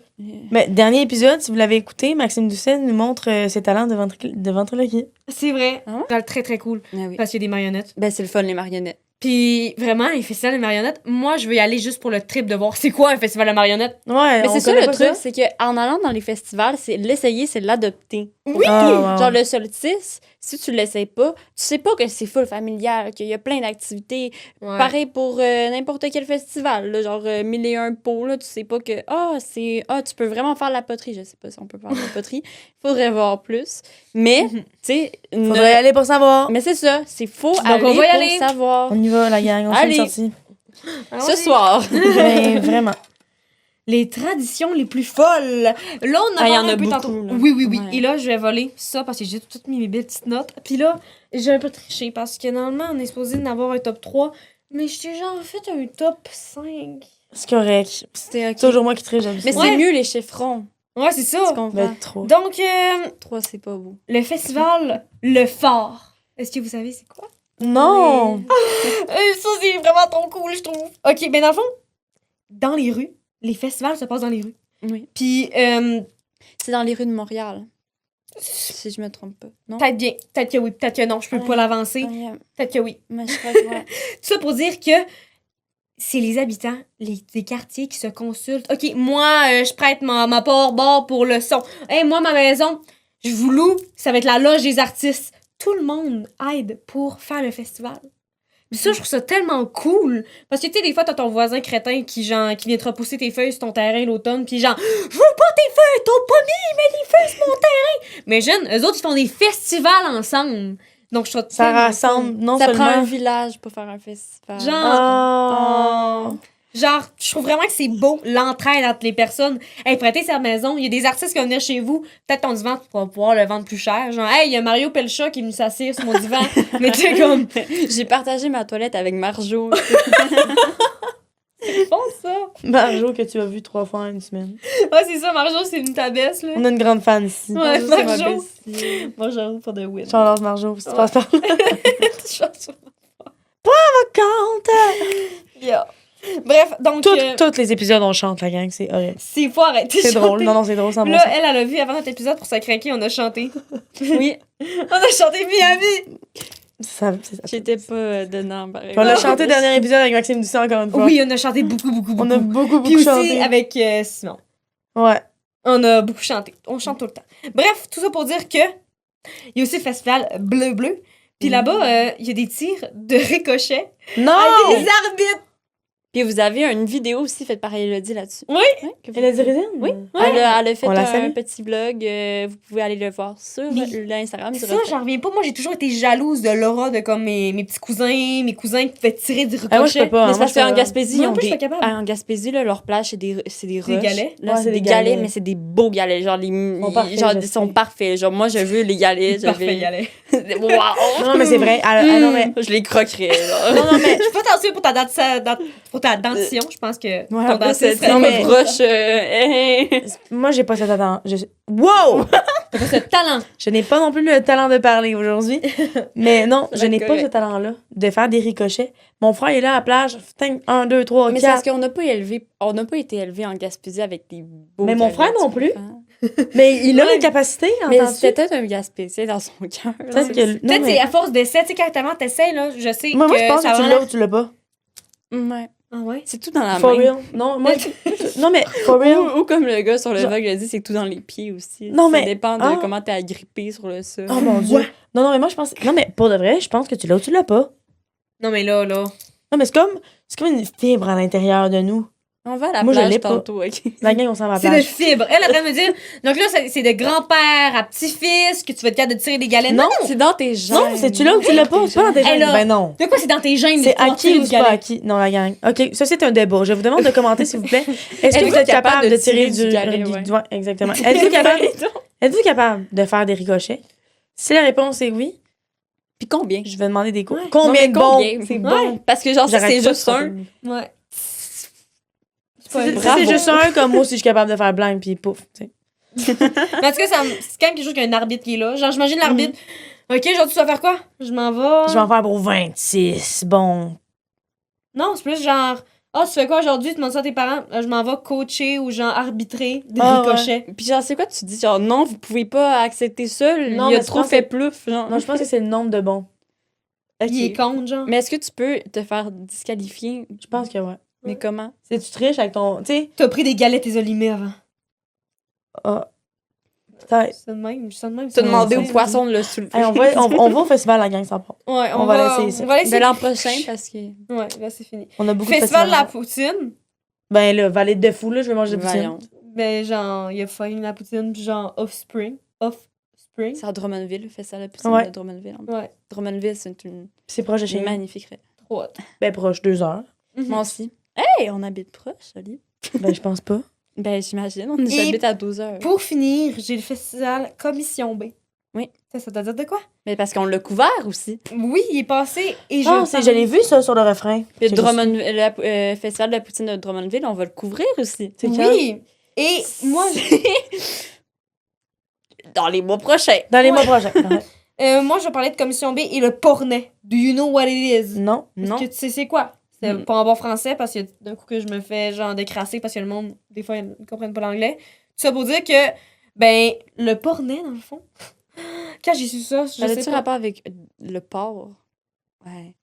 S3: Mais dernier épisode, si vous l'avez écouté, Maxime Doucet nous montre ses talents de ventriloquie.
S2: C'est vrai.
S4: Ah ouais?
S2: C'est très très cool
S4: Ah oui.
S2: parce qu'il y a des marionnettes.
S4: Ben, c'est le fun, les marionnettes.
S2: Puis vraiment, les festivals de marionnettes, moi je veux y aller juste pour le trip de voir c'est quoi un festival de marionnettes.
S3: Ouais,
S4: Mais
S3: on
S4: c'est ça
S3: connaît
S4: le
S3: pas
S4: truc, c'est qu'en allant dans les festivals, c'est l'essayer, c'est l'adopter.
S2: Oui!
S3: Ah, ouais.
S4: Genre le solstice, si tu l'essayes pas, tu sais pas que c'est full familial, qu'il y a plein d'activités.
S2: Ouais.
S4: Pareil pour n'importe quel festival, là, genre 1001 pots, là, tu sais pas que tu peux vraiment faire la poterie. Je sais pas si on peut faire de la poterie. Faudrait voir plus. Mais, tu sais,
S3: Faudrait y aller pour savoir.
S4: mais c'est ça, c'est faux
S2: Donc,
S4: aller
S2: on va y
S4: pour
S2: aller.
S4: savoir.
S3: On y va, la gang. On fait
S4: Allez.
S3: une sortie.
S4: Ce soir.
S3: Mais vraiment.
S2: Les traditions les plus folles. Là, on
S4: Ah, il y en
S2: parlé
S4: a
S2: un peu
S4: beaucoup,
S2: tantôt.
S4: là.
S2: Oui.
S4: Ouais.
S2: Et là, je vais voler ça parce que j'ai toutes mis mes belles petites notes. Puis là, j'ai un peu triché parce que normalement, on est supposé en avoir un top 3. Mais j'ai genre fait un top 5.
S3: C'est correct.
S4: C'était ok.
S3: C'est toujours moi qui triche.
S4: Mais
S2: Ouais.
S4: c'est mieux les chiffrons.
S2: Ouais, c'est
S4: Tu
S2: ça.
S4: comprends?
S3: Ben, trop.
S2: Donc,
S4: 3, c'est pas beau.
S2: le festival Le Fort. Est-ce que vous savez c'est quoi?
S3: Non!
S2: Ça, c'est vraiment trop cool, je trouve. OK, mais dans le fond, dans les rues, les festivals se passent dans les rues.
S4: Oui.
S2: Puis,
S4: C'est dans les rues de Montréal. Si je me trompe pas. Non?
S2: peut-être bien, peut-être que oui, peut-être que non, je peux
S4: Ouais.
S2: pas l'avancer.
S4: Ouais,
S2: Peut-être que oui.
S4: mais je crois que ouais.
S2: Tout ça pour dire que c'est les habitants des quartiers qui se consultent. OK, moi, je prête ma part pour le son. Hey, moi, ma maison, je vous loue, ça va être la loge des artistes. Tout le monde aide pour faire le festival. Puis ça, je trouve ça tellement cool. Parce que, tu sais, des fois, t'as ton voisin crétin qui vient te repousser tes feuilles sur ton terrain l'automne, puis genre, je veux pas tes feuilles, t'as pas mis, mais les feuilles sur mon terrain. Mais jeunes, eux autres, ils font des festivals ensemble. Donc, je trouve
S3: Ça
S2: tellement
S3: rassemble non
S4: Ça prend un
S3: seulement...
S4: village pour faire un festival.
S2: Genre,
S3: Oh.
S2: Genre, je trouve vraiment que c'est beau, l'entraide entre les personnes. Hey, prêtez sa maison. Il y a des artistes qui vont venir chez vous. Peut-être ton divan, tu vas pouvoir le vendre plus cher. Genre, hey, il y a Mario Pelcha qui est venu s'asseoir sur mon divan. Mais tu sais, comme.
S4: J'ai partagé ma toilette avec Marjo.
S2: Ils font ça.
S3: Marjo, que tu as vu 3 fois en une semaine.
S2: Ouais, c'est ça, Marjo, c'est une tabesse, là.
S3: On a une grande fan ici.
S2: Ouais,
S4: Marjo, c'est ma
S2: Marjo.
S4: bestie.
S2: Marjo for the win.
S3: Charlotte Marjo, si tu passes par là.
S2: Chanson.
S3: Compte!
S2: Yeah. Bref, donc,
S3: Tous les épisodes, on chante, la gang, c'est horrible.
S2: c'est faut arrêter de
S3: C'est drôle.
S2: chanter.
S3: Non, c'est drôle, sans bon
S2: Là,
S3: sens.
S2: elle a vu avant notre épisode pour se craquer, on a chanté.
S4: Oui,
S2: On a chanté Miami.
S3: C'est ça.
S4: j'étais pas dedans, par
S3: On
S4: exemple.
S3: l'a chanté dernier épisode avec Maxime Doucet, encore une fois.
S2: Oui, on a chanté beaucoup, beaucoup, beaucoup.
S3: On a beaucoup
S2: Puis aussi
S3: chanté.
S2: avec Simon.
S3: Ouais.
S2: On a beaucoup chanté. On chante tout le temps. Bref, tout ça pour dire que il y a aussi le festival Bleu Bleu. Puis là-bas, il y a des tirs de ricochet
S3: Non!
S2: avec des arbitres.
S4: Puis vous avez une vidéo aussi faite par Elodie là-dessus.
S2: Oui.
S4: Ouais, que vous-
S3: Elle a dit Résine?
S4: Oui.
S3: Ouais.
S4: Elle a fait
S3: On la
S4: un
S3: salue.
S4: petit blog. Vous pouvez aller le voir sur
S2: Mais
S4: l'Instagram du
S2: Ça,
S4: refrain.
S2: j'en reviens pas. Moi, j'ai toujours été jalouse de l'aura de comme mes petits cousins, mes cousins qui pouvaient tirer du ricochet.
S3: Ah, moi, je peux pas.
S4: Mais
S3: hein.
S4: c'est
S3: Moi,
S4: parce
S3: je peux
S4: qu'en
S3: pas.
S4: Gaspésie,
S2: Moi
S4: ils
S2: non
S4: ont
S2: plus, je suis
S4: des...
S2: pas capable.
S4: En Gaspésie, là, leur plage, c'est des
S2: Des
S4: roches.
S2: galets?
S4: Là,
S3: Ouais,
S4: c'est
S3: c'est
S4: des
S3: des
S4: galets,
S3: galets.
S4: mais c'est des beaux galets. Genre,
S3: parfaits,
S4: genre,
S3: je
S4: ils sont
S3: sais.
S4: parfaits. Genre, moi, je veux les galets.
S2: Parfait, galets.
S4: Wow!
S3: Non, mais c'est vrai. Non, mais...
S4: Je les croquerais, là.
S3: Non, mais...
S2: Je suis pas attention pour ta dentition. Je pense que ton
S4: Ouais,
S2: dentiste serait
S3: non,
S4: non,
S3: mais-
S4: mais broche.
S3: Moi, j'ai pas cet talent. Wow!
S2: t'as pas ce talent.
S3: Je n'ai pas non plus le talent de parler aujourd'hui. Mais non, je n'ai pas
S4: correct.
S3: ce talent-là de faire des ricochets. Mon frère est là à la plage. 1, 2, 3,
S4: Mais c'est parce
S3: 4.
S4: qu'on n'a pas été élevé en Gaspésie avec des beaux
S3: Mais mon
S4: galets,
S3: frère
S4: tu
S3: non plus.
S4: comprends?
S3: Mais il a
S2: Ouais.
S3: les capacités,
S4: Mais
S3: entends-tu?
S4: c'était peut-être un Gaspésien dans son cœur. là.
S3: Peut-être que... Non,
S2: Peut-être
S3: mais...
S2: c'est à force d'essai. Tu sais, quand t'avant t'essayes, là, je sais
S3: Moi,
S2: que
S3: je pense
S2: ça
S3: que tu
S2: va
S3: l'as
S2: l'air-
S3: ou tu l'as pas.
S4: Ouais.
S2: Ah ouais?
S4: C'est tout dans la
S3: For
S4: main.
S3: real. Non, moi... non, mais for real.
S4: Ou comme le gars sur le
S3: Genre-
S4: vlog l'a dit, c'est tout dans les pieds aussi.
S3: Non,
S4: Ça
S3: mais-
S4: dépend de
S3: Ah.
S4: comment t'es agrippé sur le sol.
S3: Oh mon Dieu. Non, mais moi, je pense... Non, mais pour de vrai, je pense que tu l'as ou tu l'as pas.
S2: Non, mais là.
S3: Non, mais c'est comme une fibre à l'intérieur de nous.
S4: On va à la
S3: Moi, je
S4: plage
S3: l'ai pas.
S4: tantôt, OK?
S3: La gang, on s'en va à la
S2: C'est de
S3: plage.
S2: fibre. Elle est en train de me dire. Donc là, c'est de grand-père à petit-fils que tu vas être capable de tirer des galets.
S3: Non,
S4: C'est dans tes jambes.
S3: non, c'est-tu là ou tu l'as pas? C'est pas dans tes
S2: Hey,
S3: gènes.
S2: là.
S3: Ben non.
S2: De quoi c'est dans tes gènes?
S3: C'est
S2: de pouvoir
S3: acquis
S2: tirer
S3: ou
S2: du
S3: c'est pas
S2: galet?
S3: acquis? Non, la gang. OK, ça, c'est un débat. Je vous demande de commenter, s'il vous plaît. Est-ce que vous êtes capable de tirer du
S4: galet, ouais.
S3: Ouais, exactement. Êtes-vous capable de faire des ricochets? Si la réponse est oui,
S4: Puis combien?
S3: je vais demander des cours.
S2: Ouais.
S3: Combien de bons?
S4: Combien?
S3: C'est
S2: Ouais.
S3: bon.
S4: Parce que genre, si
S3: J'arrête
S4: c'est
S3: pas
S4: juste
S3: de
S4: un,
S3: faire-
S2: Ouais.
S3: Si c'est
S4: Bravo.
S3: juste un, comme moi, si je suis capable de faire blind, puis pouf. tu sais.
S2: Mais en tout cas, c'est quand même quelque chose qu'il y a un arbitre qui est là. Genre, j'imagine l'arbitre. OK, aujourd'hui, tu vas faire quoi? Je m'en vais.
S3: Je vais en faire pour 26. Bon.
S2: Non, c'est plus genre. Ah, tu fais quoi aujourd'hui? Tu demandes ça à tes parents? Je m'en vais coacher ou genre arbitrer des
S3: Ah,
S2: ricochets.
S4: puis genre, c'est quoi tu dis? Genre, non, vous pouvez pas accepter ça.
S3: Non,
S4: il a
S3: mais je
S4: trop
S3: pense
S4: fait
S3: que-
S4: plouf. Genre.
S3: Non, je pense que c'est le nombre de bons.
S4: Ok.
S2: Il est con, genre.
S4: Mais est-ce que tu peux te faire disqualifier?
S3: Je pense que ouais.
S4: Mais comment?
S3: C'est tu triches avec ton. Tu sais.
S2: T'as pris des galettes et limés avant.
S3: Ah. Peut-être.
S2: C'est de même. C'est de même.
S4: Tu as demandé
S3: ça,
S4: au
S3: c'est
S4: poisson de le soulever.
S3: Hey, on va au festival la gang sans part.
S2: Ouais,
S3: On va laisser ça.
S2: On va laisser.
S4: Mais l'an prochain, parce que.
S2: Ouais, là, c'est fini.
S3: On a beaucoup
S2: Festival
S3: de
S2: de la
S3: festivals.
S2: poutine.
S3: Ben là, Vallée de Fou, là, je vais manger de poutine.
S4: Voyons.
S2: Ben, genre, il y a Fine la poutine, puis genre Offspring. Offspring.
S4: C'est à Drummondville, le festival de la poutine
S3: Ouais.
S4: de Drummondville.
S2: Ouais,
S4: Drummondville, c'est une
S3: C'est proche de chez nous.
S4: magnifique région.
S2: trop hot.
S3: Ben proche, 2 heures.
S4: Moi aussi. Hey, on habite proche, Oli.
S3: Ben je pense pas.
S4: Ben, j'imagine. On
S2: Et-
S4: habite à 12 heures.
S2: Pour finir, j'ai le festival Commission B.
S4: Oui.
S2: Ça doit dire de quoi?
S4: Mais parce qu'on l'a couvert aussi.
S2: Oui, il est passé et
S3: Ah, je l'ai vu ça sur le refrain.
S4: Le
S3: C'est
S4: festival de la poutine de Drummondville, on va le couvrir aussi.
S3: C'est quand?
S2: Oui. Et moi,
S4: Dans les mois prochains.
S3: Dans les
S2: Ouais.
S3: mois prochains. Ouais.
S2: moi, je vais parler de Commission B et le pornet. Do you know what it is?
S3: Non.
S4: Non.
S2: Est-ce que tu sais c'est quoi? C'est
S4: Hmm.
S2: pas en bon français parce que d'un coup que je me fais genre décrasser parce que le monde, des fois, ils ne comprennent pas l'anglais. Tout ça pour dire que, ben, le pornet, dans le fond. Quand j'ai su ça, je
S4: Ça
S2: sais
S4: a-tu
S2: pas.
S4: rapport avec le porc? Ouais.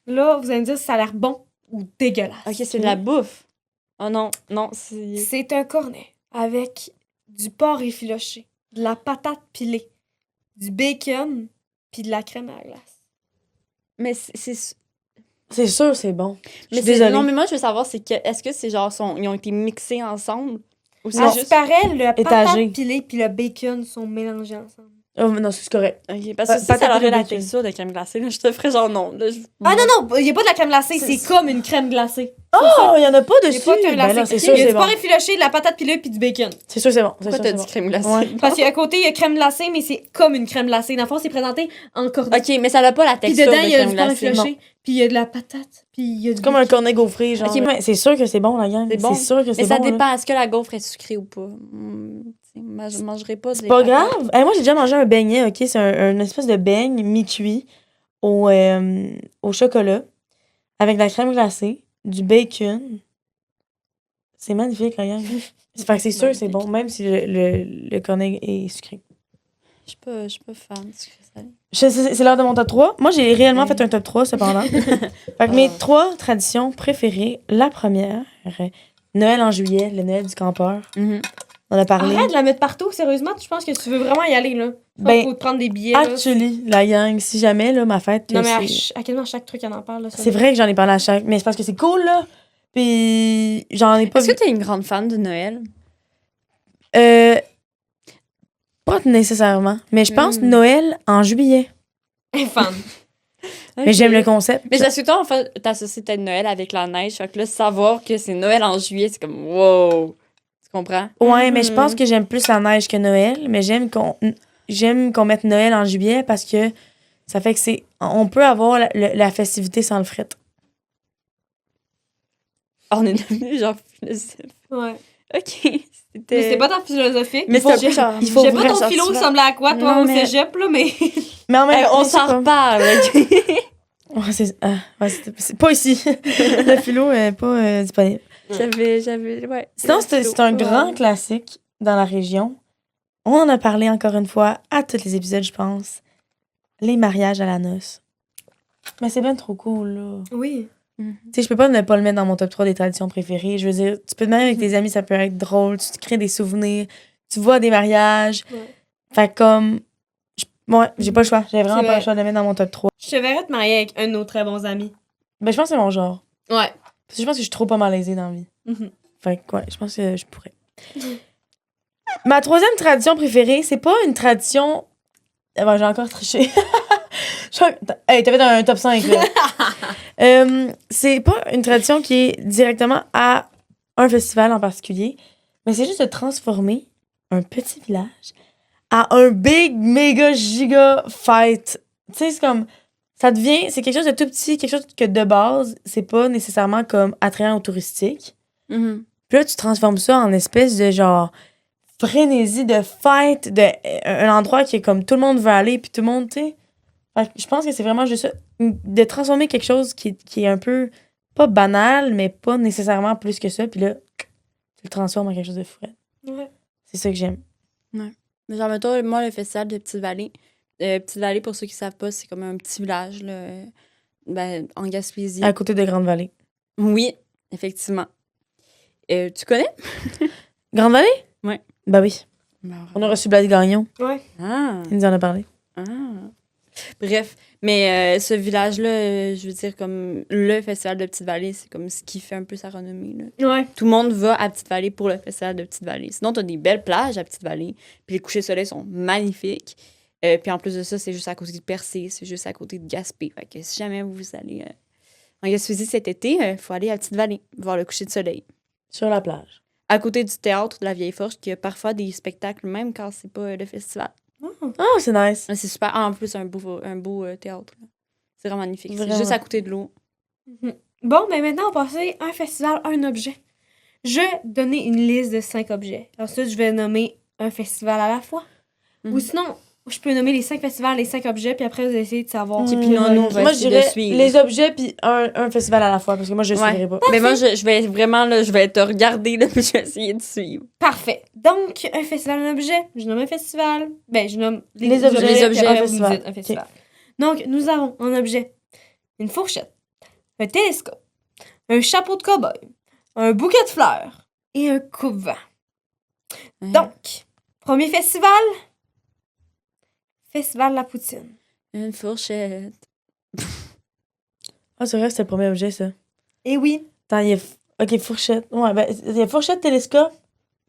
S2: Là, vous allez me dire si ça a l'air bon ou dégueulasse.
S4: Ok, c'est de la bouffe. Oh non, non, c'est.
S2: C'est un cornet avec du porc effiloché, de la patate pilée, du bacon, puis de la crème à la glace.
S4: Mais c'est.
S3: C'est sûr, c'est bon. Je
S4: Mais
S3: suis désolée.
S4: non, mais moi, je veux savoir, c'est que. Est-ce que c'est genre. Ils ont été mixés ensemble? Ou c'est
S2: À ce
S4: juste.
S2: paraît, la
S3: Étagé.
S2: patate pilée puis le bacon sont mélangés ensemble.
S3: Oh, non, c'est correct.
S4: Ok, parce que si
S3: patate
S4: ça aurait
S3: et
S4: la
S3: bacon.
S4: texture de crème glacée, là, je te ferais genre non. Là,
S2: Ah non, il n'y a pas de la crème glacée,
S3: C'est-
S2: c'est comme une crème glacée.
S3: Oh, il y en a pas
S2: Il n'y a
S3: dessus.
S2: pas de crème
S3: Ben là,
S2: glacée.
S3: c'est sûr,
S2: Il y a
S3: c'est
S2: du
S3: bon.
S2: porc effiloché, de la patate pilée puis du bacon.
S3: C'est sûr, c'est bon. C'est
S4: Pourquoi
S3: sûr,
S4: t'as
S3: c'est
S4: dit
S3: bon.
S4: crème glacée?
S3: Ouais.
S2: Parce qu'à côté, il y a crème glacée, mais c'est comme une crème glacée. Dans le fond, c'est présenté en cornet.
S4: Ok, mais ça n'a pas la
S2: Puis
S4: texture
S2: dedans,
S4: de
S2: il y a
S4: crème
S2: du porc
S4: glacée.
S2: effiloché. puis il y a de la patate, puis il y a
S3: C'est comme un cornet gaufré, genre.
S4: Ok,
S3: Ouais, c'est sûr que c'est bon, la gang.
S4: C'est bon.
S3: C'est sûr que c'est
S4: Mais ça
S3: bon. là.
S4: dépend, est-ce que la gaufre est sucrée ou pas? Je mangerai pas
S3: C'est pas grave. Moi, j'ai déjà mangé un beignet, OK? C'est un espèce de beigne mi-cuit au chocolat avec de la crème glacée, du bacon. C'est magnifique, la gang. Fait que c'est sûr que c'est bon, même si le cornet est sucré.
S4: Je suis pas fan de sucré salé.
S3: C'est l'heure de mon top 3. Moi, j'ai réellement fait un top 3, cependant. Fait que mes 3 traditions préférées, la première, Noël en juillet, le Noël du campeur. On a parlé.
S2: Arrête de la mettre partout, sérieusement. Je pense que tu veux vraiment y aller, là.
S3: Ben,
S2: Faut te prendre des billets, là.
S3: Actually, la gang, si jamais, là, ma fête.
S2: Non, mais
S3: c'est-
S2: à quasiment chaque truc, on en parle, là.
S3: C'est vrai que j'en ai parlé à chaque. Mais c'est parce que c'est cool, là. Puis j'en ai pas
S4: Est-ce que t'es une grande fan de Noël?
S3: Pas nécessairement. Mais je pense Noël en juillet.
S2: Fan.
S3: Mais j'aime le concept.
S4: Mais parce que toi, en fait, t'associes peut-être Noël avec la neige. Fait que là, savoir que c'est Noël en juillet, c'est comme wow! Tu comprends?
S3: Ouais, mais je pense que j'aime plus la neige que Noël. Mais j'aime qu'on mette Noël en juillet parce que ça fait que c'est. On peut avoir la festivité sans le fret.
S4: On est devenu genre philosophe.
S2: Ouais.
S4: OK.
S2: Mais c'est pas tant philosophique.
S4: Mais c'est un peu
S2: Je
S4: genre...
S3: Il faut
S2: sais pas
S3: vraiment
S2: ton philo
S3: sortir.
S2: ressemblait à quoi, toi,
S3: Non,
S2: au
S3: mais-
S2: cégep, là, mais...
S3: Mais en même
S4: Hey,
S3: temps,
S4: on
S3: c'est
S4: s'en
S3: comme-
S4: reparle, OK?
S3: Ouais, c'est pas ici. Le philo est pas disponible.
S4: J'avais... Ouais.
S3: Sinon, c'est un grand classique dans la région. On en a parlé encore une fois à tous les épisodes, je pense. Les mariages à la noce. Mais c'est bien trop cool, là.
S2: Oui.
S3: Tu sais, je peux pas ne pas le mettre dans mon top 3 des traditions préférées. Je veux dire, tu peux te marier avec tes amis, ça peut être drôle. Tu te crées des souvenirs. Tu vois des mariages.
S2: Ouais.
S3: Fait que comme... Ouais, j'ai pas le choix. J'ai vraiment
S2: C'est
S3: pas
S2: vrai.
S3: le choix de le mettre dans mon top 3.
S2: Je te verrais te marier avec un de nos très bons amis.
S3: Ben, je pense que c'est mon genre.
S2: Ouais.
S3: Parce que je pense que je suis trop pas malaisée dans la vie. Fait que, ouais, je pense que je pourrais. Ma troisième tradition préférée, c'est pas une tradition. Ah ben, j'ai encore triché. Hey, t'as fait un top 5, là. C'est pas une tradition qui est directement à un festival en particulier, mais c'est juste de transformer un petit village à un big, méga, giga fight. Tu sais, c'est comme. C'est quelque chose de tout petit, quelque chose que de base, c'est pas nécessairement comme attrayant ou touristique.
S4: Mhm.
S3: Puis là, tu transformes ça en espèce de genre frénésie de fête, un endroit qui est comme tout le monde veut aller, puis tout le monde, tu sais. Fait que je pense que c'est vraiment juste ça, de transformer quelque chose qui est un peu, pas banal, mais pas nécessairement plus que ça, puis là, tu le transformes en quelque chose de fou.
S2: Ouais.
S3: C'est ça que j'aime.
S4: Mais genre, mettons, moi, le festival de Petite-Vallée. Petite-Vallée, pour ceux qui savent pas, c'est comme un petit village, là, en Gaspésie.
S3: À côté de Grande-Vallée.
S4: Oui, effectivement. Tu connais?
S3: Grande-Vallée?
S4: Ouais.
S3: Ben oui. On a reçu Blaise Gagnon.
S2: Ouais.
S4: Ah!
S3: Il nous en a parlé.
S4: Ah. Bref, mais ce village-là, je veux dire, comme le festival de Petite-Vallée, c'est comme ce qui fait un peu sa renommée. Là.
S2: Ouais.
S4: Tout le monde va à Petite-Vallée pour le festival de Petite-Vallée. Sinon, t'as des belles plages à Petite-Vallée, puis les couchers de soleil sont magnifiques. Puis en plus de ça, c'est juste à côté de Percé, c'est juste à côté de Gaspé. Fait que si jamais vous allez en Gaspésie cet été, il faut aller à Petite-Vallée, voir le coucher de soleil.
S3: Sur la plage.
S4: À côté du théâtre de la Vieille Forge, qui a parfois des spectacles, même quand c'est pas le festival.
S3: Ah, c'est nice.
S4: C'est super. En plus, un beau théâtre. Là. C'est vraiment magnifique.
S3: Vraiment.
S4: C'est juste à côté de l'eau.
S2: Bon, ben maintenant, on va passer un festival, un objet. Je vais donner une liste de 5 objets. Ensuite, je vais nommer un festival à la fois.
S4: Mhm.
S2: Ou sinon, je peux nommer les 5 festivals, les 5 objets, puis après, vous essayez de savoir.
S4: Puis Nono va
S3: Moi, je
S4: essayer de
S3: dirais
S4: suivre.
S3: les objets puis un festival à la fois, parce que moi, je ne
S4: Ouais.
S3: suivrai pas.
S4: Mais moi, je vais vraiment, là, je vais te regarder, là, puis je vais essayer de suivre.
S2: Parfait. Donc, un festival, un objet. Je nomme un festival. Ben, je nomme
S3: Les objets,
S2: puis
S4: les
S2: après,
S3: un
S2: vous
S3: festival.
S2: me dites un festival. Donc, nous avons en objet une fourchette, un télescope, un chapeau de cow-boy, un bouquet de fleurs et un coupe-vent. Donc, premier festival, Festival de la poutine.
S4: Une fourchette.
S3: Ah, c'est vrai, c'était le premier objet, ça.
S2: Et oui,
S3: Attends, il y a. Ok, fourchette. Ouais, ben, il y a fourchette, télescope,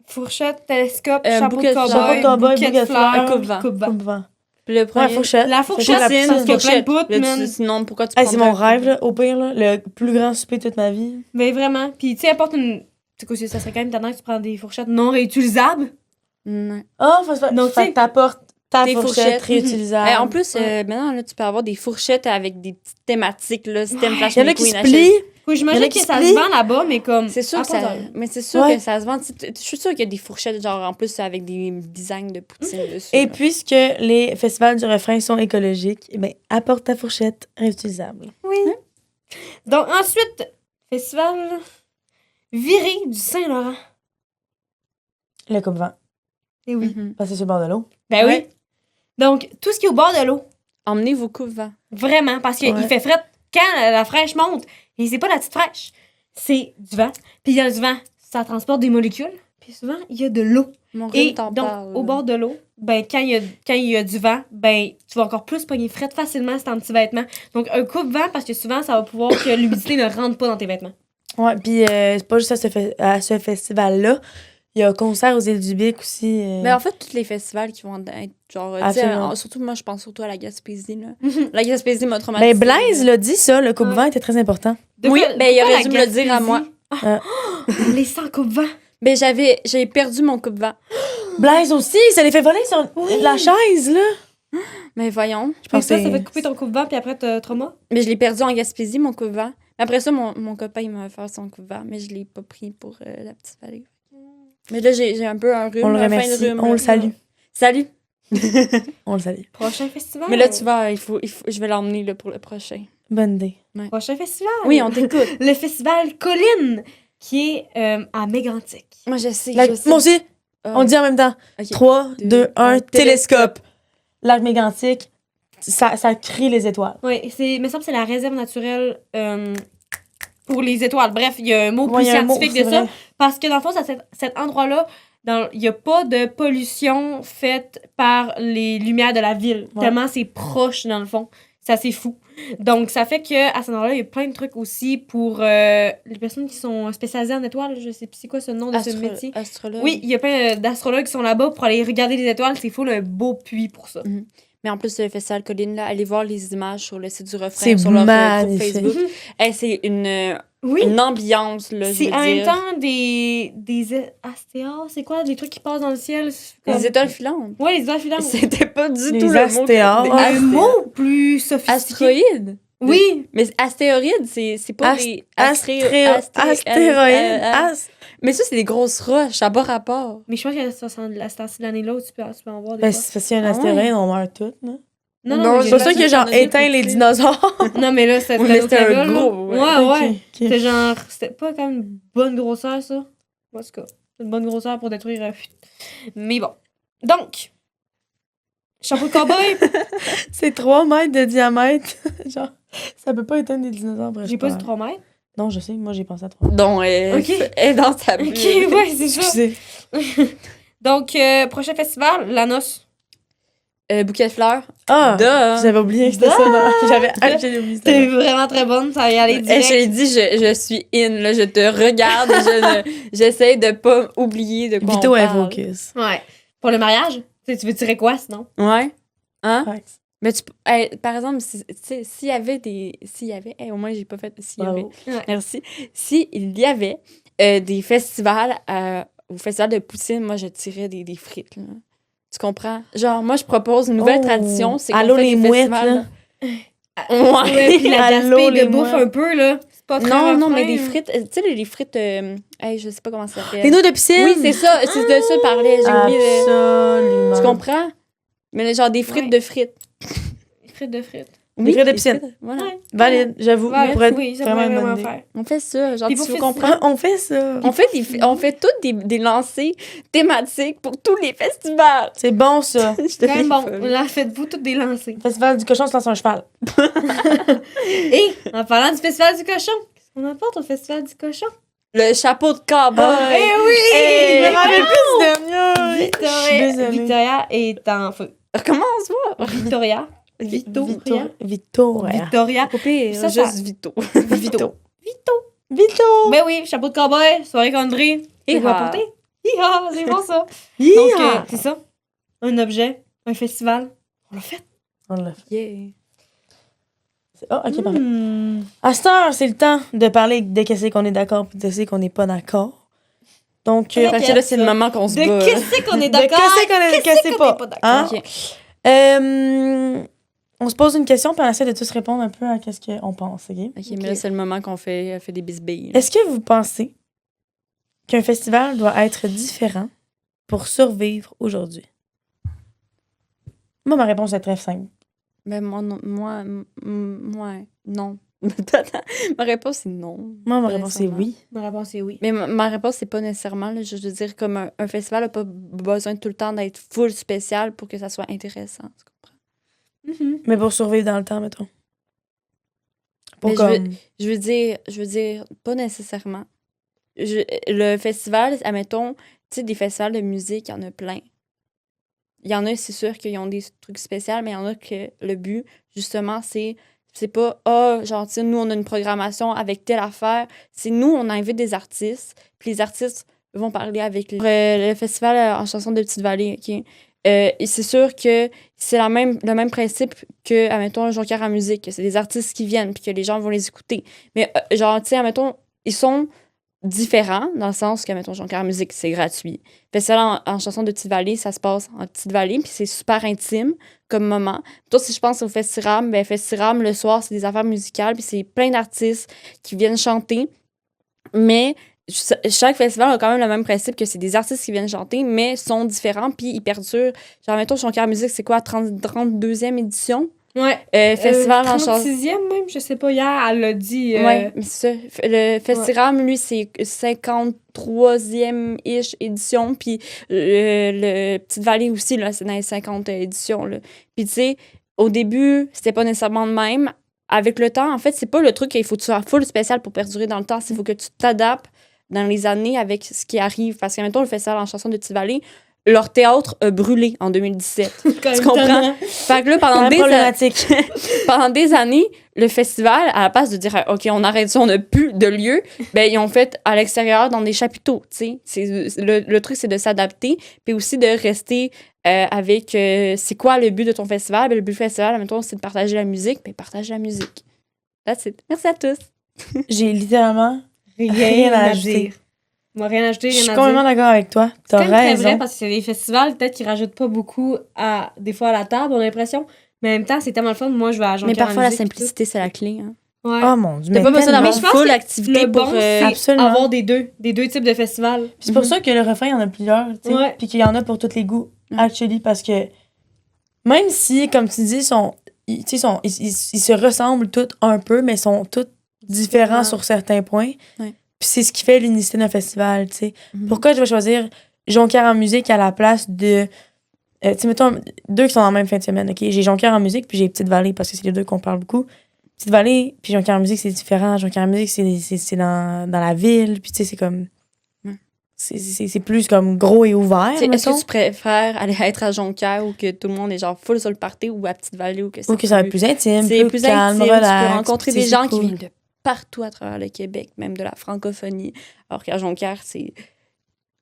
S2: fourchette, télescope,
S4: Un
S2: chapeau de
S4: bouquet de
S2: cow-boy,
S3: fleurs.
S2: bouquet de fleurs,
S4: un coupe-vent.
S2: coupe-vent.
S3: coupe-vent.
S4: Puis le
S3: Ouais,
S4: premier...
S3: fourchette.
S2: La fourchette,
S3: la
S2: c'est
S3: poutine.
S2: parce qu'il y a plein de poutres,
S4: Là,
S2: man.
S4: sinon, pourquoi tu
S3: Hey, c'est
S4: prendrais
S3: mon
S4: un
S3: rêve, là, au pire, là, le plus grand souper de toute ma vie.
S2: Mais vraiment. Puis, tu sais, apporte une. Tu sais, ça serait quand même tendance que tu prends des fourchettes non réutilisables.
S4: Ouais.
S3: Ah, faut
S2: Donc,
S3: fait
S2: tu
S3: que t'apportes Ta
S4: Des
S3: fourchette
S4: fourchettes.
S3: réutilisable.
S4: En plus, maintenant, là, tu peux avoir des fourchettes avec des petites thématiques, là, système Flash
S3: Il y en a qui
S4: McQueen,
S3: se plient.
S2: Oui,
S3: Il y en
S2: j'imagine
S3: a
S2: que
S3: qui se
S2: ça
S3: plient.
S2: se vend là-bas, mais comme.
S4: C'est sûr
S2: à
S4: que ça,
S2: part
S4: mais c'est sûr
S3: Ouais.
S4: que ça se vend. Je suis sûre qu'il y a des fourchettes, genre, en plus, avec des designs de poutine dessus.
S3: Et
S4: là.
S3: puisque les festivals du refrain sont écologiques, eh ben, apporte ta fourchette réutilisable.
S2: Oui. Donc, ensuite, festival viré du Saint-Laurent.
S3: Le coupe-vent.
S2: Eh oui.
S4: Mhm.
S3: Parce que c'est sur le bord de l'eau.
S2: Ben
S3: Ouais.
S2: oui. Donc, tout ce qui est au bord de l'eau.
S4: Emmenez vos coups-vents.
S2: Vraiment, parce qu'il
S3: Ouais.
S2: fait fret quand la fraîche monte. Et c'est pas la petite fraîche, c'est du vent. Puis il y a du vent, ça transporte des molécules. Puis souvent, il y a de l'eau.
S4: Mon
S2: Et
S4: rhume t'en
S2: donc,
S4: parle.
S2: au bord de l'eau, ben, quand il y a du vent, ben, tu vas encore plus pogner fret facilement sur ton petit vêtement. Donc, un coupe-vent, parce que souvent, ça va pouvoir que l'humidité ne rentre pas dans tes vêtements.
S3: Ouais, puis c'est pas juste à ce festival-là. Il y a un concert aux îles du Bic aussi.
S4: Mais en fait, tous les festivals qui vont être genre. Tu sais,
S3: Absolument.
S4: surtout, moi, je pense surtout à la Gaspésie. Là. La Gaspésie m'a
S3: Ben,
S4: traumatisée.
S3: Blaise l'a dit, ça, le coupe-vent était très important.
S4: Oui, ben, il
S2: pourquoi
S4: aurait
S2: la
S4: dû me le dire à
S2: Gaspésie?
S4: moi.
S2: Les 100 coupe-vent.
S4: Ben, j'ai perdu mon coupe-vent.
S3: Blaise aussi, ça les fait voler sur la chaise, là.
S4: Mais voyons.
S3: Je
S2: Puis
S3: pense
S2: ça
S3: que
S2: fait couper ton coupe-vent, puis après, t'as trauma.
S4: Mais je l'ai perdu en Gaspésie, mon coupe-vent. Après ça, mon copain, il m'a fait son coupe-vent, mais je l'ai pas pris pour la petite vallée. Mais là, j'ai un peu un rhume.
S3: on le
S4: un fin de
S3: remercie.
S4: rhume,
S3: On
S4: là.
S3: le salue.
S4: Salut.
S3: On le salue.
S2: Prochain festival.
S4: Mais là, tu vas, je vais l'emmener là, pour le prochain.
S3: Bonne idée.
S2: Prochain festival.
S4: Oui, on t'écoute.
S2: Le festival Colline, qui est à Mégantic.
S4: Moi, je sais.
S3: Moi aussi,
S4: Ah,
S3: on dit en même temps.
S4: ok.
S3: 3, 2, 1,
S4: télescope.
S3: télescope. Lac mégantique, ça crie les étoiles.
S2: Oui, il me semble que c'est la réserve naturelle pour les étoiles. Bref, il y a un mot
S3: Ouais,
S2: plus
S3: il y a un mot,
S2: scientifique de
S3: c'est
S2: ça.
S3: vrai.
S2: Parce que dans le fond, cet endroit-là, il n'y a pas de pollution faite par les lumières de la ville.
S3: Ouais.
S2: Tellement c'est proche, dans le fond. C'est assez fou. Donc, ça fait qu'à cet endroit-là, il y a plein de trucs aussi pour les personnes qui sont spécialisées en étoiles. Je sais plus c'est quoi ce nom de ce métier.
S4: Astrologue.
S2: Oui, il y a plein d'astrologues qui sont là-bas pour aller regarder les étoiles. C'est full un beau puits pour ça.
S4: Mais en plus, le festival Colline, là, allez voir les images sur le site du refrain,
S3: C'est
S4: sur leur groupe
S3: magnifique.
S4: Facebook. C'est une
S2: Oui.
S4: ambiance, là, je
S2: C'est
S4: veux
S2: en même
S4: dire.
S2: temps des astéas, c'est quoi? Des trucs qui passent dans le ciel?
S4: Les étoiles filantes.
S2: Ouais, les étoiles filantes.
S4: C'était pas du
S3: Les
S4: tout le mot.
S3: astéores.
S2: Un mot plus sophistiqué.
S4: Astéroïdes?
S2: Oui.
S4: Mais astéroïdes, c'est pas des...
S3: Astéroïdes.
S4: Mais ça, c'est des grosses roches, ça n'a pas rapport.
S2: Mais je pense que cette année-là, tu peux en voir des
S3: Ben,
S2: fois.
S3: c'est parce qu'il y a un
S4: Ah
S3: astéroïde, on meurt toutes, non?
S2: Non,
S4: non,
S2: mais
S3: C'est pour ça
S2: j'ai-
S3: qu'il a genre
S4: qu'il y en a
S3: éteint
S4: des
S3: les
S4: plus
S3: dinosaures.
S2: Non, mais là, c'était
S4: Oui, mais c'était un
S2: level, là.
S4: gros, ouais.
S2: Ouais, ouais.
S3: Ok.
S2: C'était genre... C'était pas quand même une bonne grosseur, ça. En tout cas, c'est une bonne grosseur pour détruire... Mais bon. Donc, chapeau de cowboy,
S3: C'est 3 mètres de diamètre. Genre, ça peut pas éteindre des dinosaures. bref,
S2: j'ai pas dit
S3: grave.
S2: 3 mètres.
S3: Non, je sais, moi j'ai pensé à 3 mètres.
S4: Donc,
S2: Ok.
S4: elle est dans sa bulle.
S2: Ok, ouais, c'est ça.
S3: Excusez.
S2: Donc, prochain festival, la noce.
S4: Bouquet de fleurs.
S3: Ah!
S4: Duh.
S3: J'avais oublié que c'était ça. non. J'avais oublié ça.
S2: T'es vraiment très bonne, ça y aller
S4: Et
S2: direct.
S4: je l'ai dit, je suis in, là, je te regarde, j'essaie de pas oublier de quoi
S3: Vito
S4: on
S3: est
S4: parle.
S3: focus.
S2: Ouais. Pour le mariage, tu veux tirer quoi, sinon?
S4: Ouais. Hein?
S3: Ouais.
S4: Mais par exemple, s'il y avait des... S'il y avait... au moins, j'ai pas fait... S'il y avait...
S3: Bravo.
S4: Merci. S'il y avait des festivals au festival de poutine, moi, je tirais des frites, là. Tu comprends? Genre, moi, je propose une nouvelle
S3: Oh.
S4: tradition. C'est qu'on
S3: Allô,
S4: fait
S3: les
S4: des
S3: mouettes,
S4: festivals-
S3: là.
S2: Ouais, puis la
S3: Allô,
S2: gaspille de
S3: les
S2: bouffe
S3: mois.
S2: un peu, là. C'est pas très
S4: Non, mais
S2: refrain,
S4: des
S2: hein.
S4: frites... Tu sais, les frites... hey, je sais pas comment ça s'appelle.
S3: Les noix de piscine?
S4: Oui, c'est ça. C'est de ça que je parlais. J'ai oublié de...
S3: Absolument.
S4: Tu comprends? Mais genre des frites
S2: Ouais.
S4: de frites.
S2: Frites de frites.
S3: Des frites de piscine.
S4: frites, Voilà.
S2: Ouais.
S3: Valide, j'avoue.
S2: Ouais,
S3: pour être
S2: oui, ça
S3: vraiment
S2: pourrait
S3: une bonne
S2: vraiment
S3: idée.
S2: faire.
S4: On fait ça. Genre,
S2: Puis
S4: tu
S2: pour
S4: veux
S2: faire
S4: comprendre?
S3: Ah, on fait ça.
S4: On fait toutes des lancers thématiques pour tous les festivals.
S3: C'est bon, ça.
S4: Je te
S2: Quand même
S4: dis
S2: bon,
S4: pas.
S2: là, faites-vous toutes des lancers.
S3: Festival du cochon se lance un cheval.
S2: Et, en parlant du festival du cochon, qu'est-ce qu'on apporte au festival du cochon?
S4: Le chapeau de cowboy.
S2: Eh oui!
S3: Je me rappelle plus du dernier. Je suis
S2: Victoria,
S3: désolée.
S2: Victoria est en feu.
S4: Recommence, moi.
S2: Victoria. Victoria.
S3: Victoria.
S2: Victoria.
S4: Coupé,
S2: Ça,
S4: juste
S2: ça-
S4: Vito.
S2: Vito.
S3: Vito.
S2: Ben oui, chapeau de cowboy, soirée country. C'est quoi
S4: Hi-ha.
S2: apporter? Hi-ha, c'est bon ça. Donc,
S3: Yeah.
S2: c'est ça. Un objet, un festival. On l'a fait.
S3: On l'a fait.
S4: Yeah.
S3: Oh, ok, parfait.
S2: Hmm.
S3: À cette heure, c'est le temps de parler de qu'est-ce qu'on est d'accord et de qu'est-ce qu'on n'est pas d'accord. Donc,
S2: Fait
S4: Fait que là, c'est le moment qu'on se
S2: De
S4: bat.
S2: qu'est-ce qu'on est
S3: de
S2: d'accord?
S3: qu'est-ce qu'on est
S2: qu'est-ce qu'on
S3: pas.
S2: n'est pas d'accord?
S3: Hein?
S4: Ok.
S3: On se pose une question, puis on essaie de tous répondre un peu à ce qu'on pense, OK?
S4: OK, mais là, c'est le moment qu'on fait des bisbilles.
S3: Est-ce que vous pensez qu'un festival doit être différent pour survivre aujourd'hui? Moi, ma réponse est très simple.
S4: Ben, moi, non. Non. Ma réponse, c'est non.
S3: Moi, ma réponse est
S4: Nécessairement.
S3: oui.
S2: Ma réponse est oui.
S4: Mais ma réponse, c'est pas nécessairement. Là, je veux dire, comme un festival n'a pas besoin tout le temps d'être full spécial pour que ça soit intéressant. Tu comprends?
S3: Mais pour survivre dans le temps, mettons. Pour
S4: Mais
S3: comme...
S4: je veux dire, pas nécessairement. Le festival, admettons, tu sais, des festivals de musique, il y en a plein. Il y en a, c'est sûr qu'ils ont des trucs spéciaux, mais il y en a que le but, justement, c'est pas, genre, tu sais, nous, on a une programmation avec telle affaire. C'est nous, on invite des artistes, puis les artistes vont parler avec le festival en chanson de Petite-Vallée, OK? Et c'est sûr que c'est le même principe que, admettons, Jonquière en musique, que c'est des artistes qui viennent, puis que les gens vont les écouter. Mais, genre, tu sais, admettons, ils sont différents, dans le sens que, admettons, Jonquière en musique, c'est gratuit. Festival en chanson de Petite-Vallée, ça se passe en Petite-Vallée, puis c'est super intime comme moment. Toi, si je pense au Festiram, ben Festiram, le soir, c'est des affaires musicales, puis c'est plein d'artistes qui viennent chanter. Mais chaque festival a quand même le même principe que c'est des artistes qui viennent chanter, mais sont différents, puis ils perdurent. Genre, mettons, Jonquière Musique, c'est quoi, 32e édition?
S2: Ouais.
S4: Festival en chanson.
S2: 36e même, je sais pas, hier, elle l'a dit.
S4: Ouais, mais c'est ça. Le Festiram, lui, c'est 53e-ish édition, puis le Petite-Vallée aussi, là, c'est dans les 50 éditions, là. Puis, tu sais, au début, c'était pas nécessairement le même. Avec le temps, en fait, c'est pas le truc qu'il faut que tu sois full spécial pour perdurer dans le temps, c'est qu'il faut que tu t'adaptes dans les années avec ce qui arrive. Parce que, mettons, le Festival en chanson de Petite-Vallée, leur théâtre a brûlé en 2017. Tu comprends? Fait que là, pendant des années, le festival, à la place de dire « OK, on arrête ça, on n'a plus de lieu », ben ils ont fait à l'extérieur dans des chapiteaux, tu sais. Le truc, c'est de s'adapter, puis aussi de rester avec c'est quoi le but de ton festival? Ben, le but du festival, mettons, c'est de partager la musique. Ben, partage la musique. That's it. Merci à tous.
S3: J'ai littéralement rien à ajouter.
S2: Moi, rien à ajouter,
S3: Je
S2: rien
S3: suis
S2: à
S3: complètement
S2: dire.
S3: d'accord avec toi. T'as
S2: C'est quand même très
S3: raison.
S2: vrai parce que c'est des festivals, peut-être qu'ils rajoutent pas beaucoup des fois à la table, on a l'impression. Mais en même temps, c'est tellement le fun. Moi, je vais à Jonquière
S4: Mais parfois,
S2: en
S4: la
S2: musique,
S4: simplicité, c'est la clé. Hein.
S2: tout. Ouais.
S3: Oh mon Dieu,
S4: T'as
S3: mais
S4: pas besoin
S3: tellement.
S4: d'avoir
S2: Mais je pense
S4: full
S2: que
S4: activité
S2: le bon,
S4: pour...
S2: c'est
S3: Absolument.
S2: avoir des deux types de festivals.
S3: Puis c'est pour ça que le refrain, il y en a plusieurs, tu sais.
S2: Ouais.
S3: Puis qu'il y en a pour tous les goûts, actually, parce que même si, comme tu dis, ils se ressemblent tous un peu, mais sont tous différents
S2: Ouais.
S3: sur certains points.
S4: Ouais.
S3: Puis c'est ce qui fait l'unicité d'un festival, tu sais.
S4: Mhm.
S3: Pourquoi je vais choisir Jonquière en musique à la place de... tu sais, mettons, deux qui sont dans la même fin de semaine, OK? J'ai Jonquière en musique, puis j'ai Petite-Vallée, parce que c'est les deux qu'on parle beaucoup. Petite-Vallée, puis Jonquière en musique, c'est différent. Jonquière en musique, c'est dans la ville, puis tu sais, c'est comme...
S4: Ouais.
S3: C'est plus comme gros et ouvert,
S4: Est-ce
S3: mettons.
S4: que tu préfères aller être à Jonquière ou que tout le monde est genre full sur le party ou à Petite-Vallée ou que
S3: Ou que ça va être plus intime,
S4: c'est
S3: plus calme,
S4: intime,
S3: relax.
S4: tu peux rencontrer
S3: puis
S4: des
S3: c'est
S4: gens
S3: cool.
S4: qui viennent de partout à travers le Québec, même de la francophonie. Alors qu'à Jonquière, c'est...